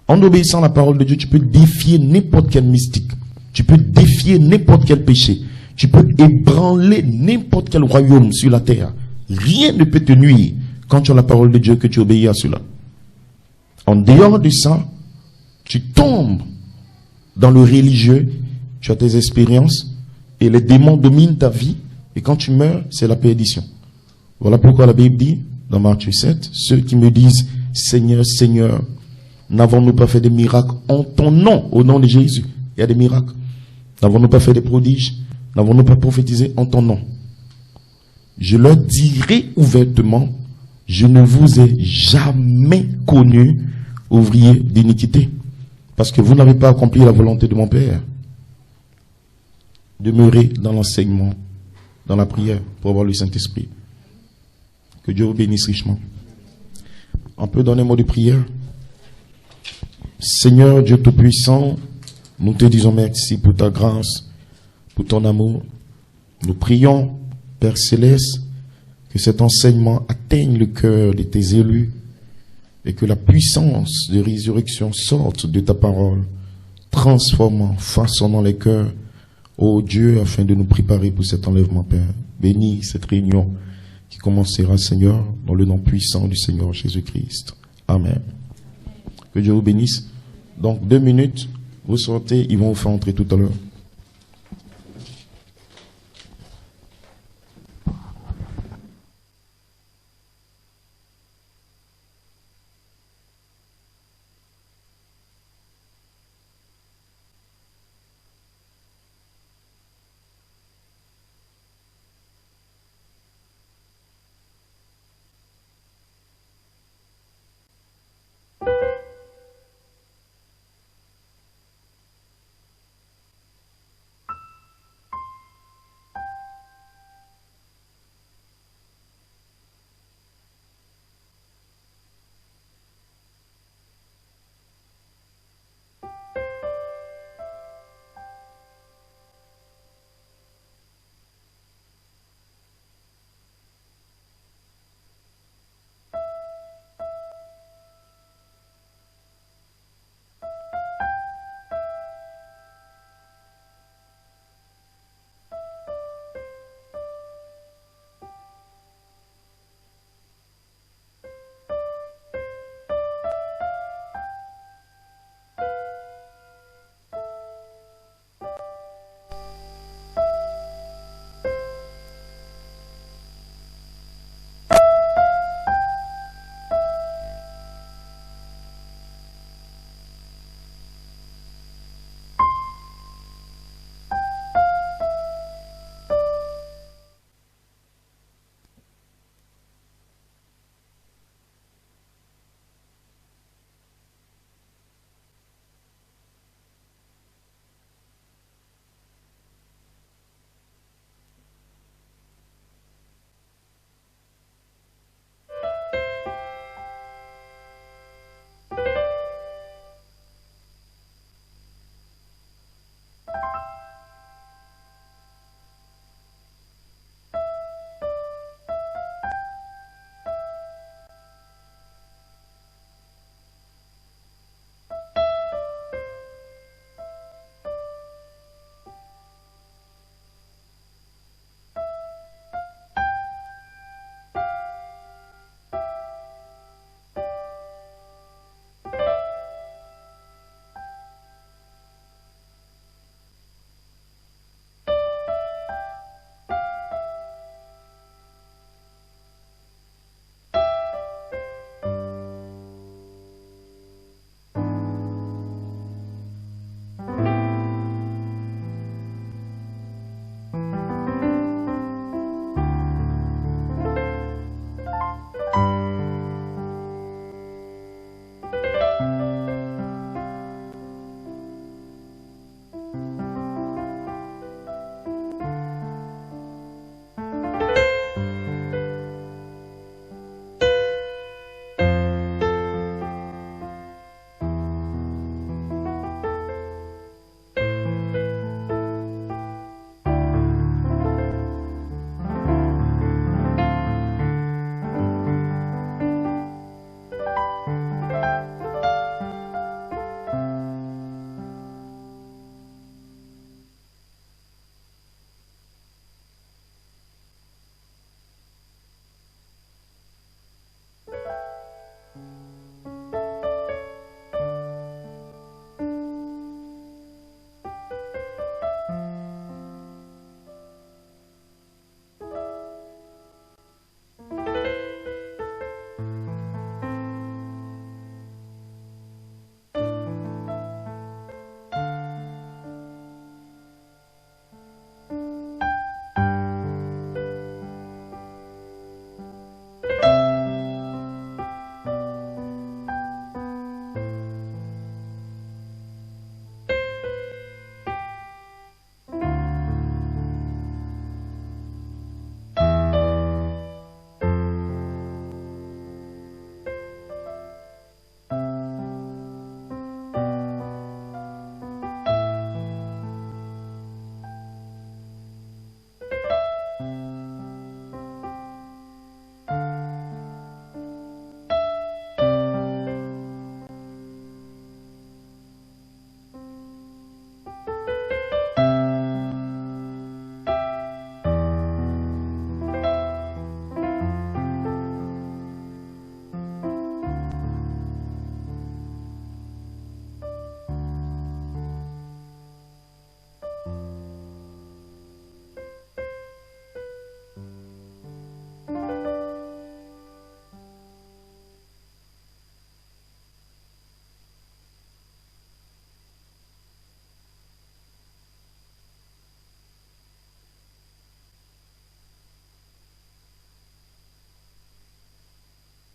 En obéissant à la parole de Dieu, tu peux défier n'importe quel mystique. Tu peux défier n'importe quel péché. Tu peux ébranler n'importe quel royaume sur la terre. Rien ne peut te nuire quand tu as la parole de Dieu, que tu obéis à cela. En dehors de ça, tu tombes dans le religieux, tu as tes expériences et les démons dominent ta vie, et quand tu meurs, c'est la perdition. Voilà pourquoi la Bible dit, dans Matthieu 7, ceux qui me disent, Seigneur, Seigneur, n'avons-nous pas fait des miracles en ton nom, au nom de Jésus? Il y a des miracles. N'avons-nous pas fait des prodiges? N'avons-nous pas prophétisé en ton nom? Je leur dirai ouvertement, je ne vous ai jamais connu, ouvriers d'iniquité, parce que vous n'avez pas accompli la volonté de mon Père. Demeurez dans l'enseignement, dans la prière, pour avoir le Saint-Esprit. Que Dieu vous bénisse richement. On peut donner un mot de prière. Seigneur Dieu Tout-Puissant, nous te disons merci pour ta grâce, pour ton amour. Nous prions, Père Céleste, que cet enseignement atteigne le cœur de tes élus et que la puissance de résurrection sorte de ta parole, transformant, façonnant les cœurs, ô Dieu, afin de nous préparer pour cet enlèvement, Père. Bénis cette réunion qui commencera, Seigneur, dans le nom puissant du Seigneur Jésus-Christ. Amen. Que Dieu vous bénisse. Donc 2 minutes, vous sortez, ils vont vous faire entrer tout à l'heure.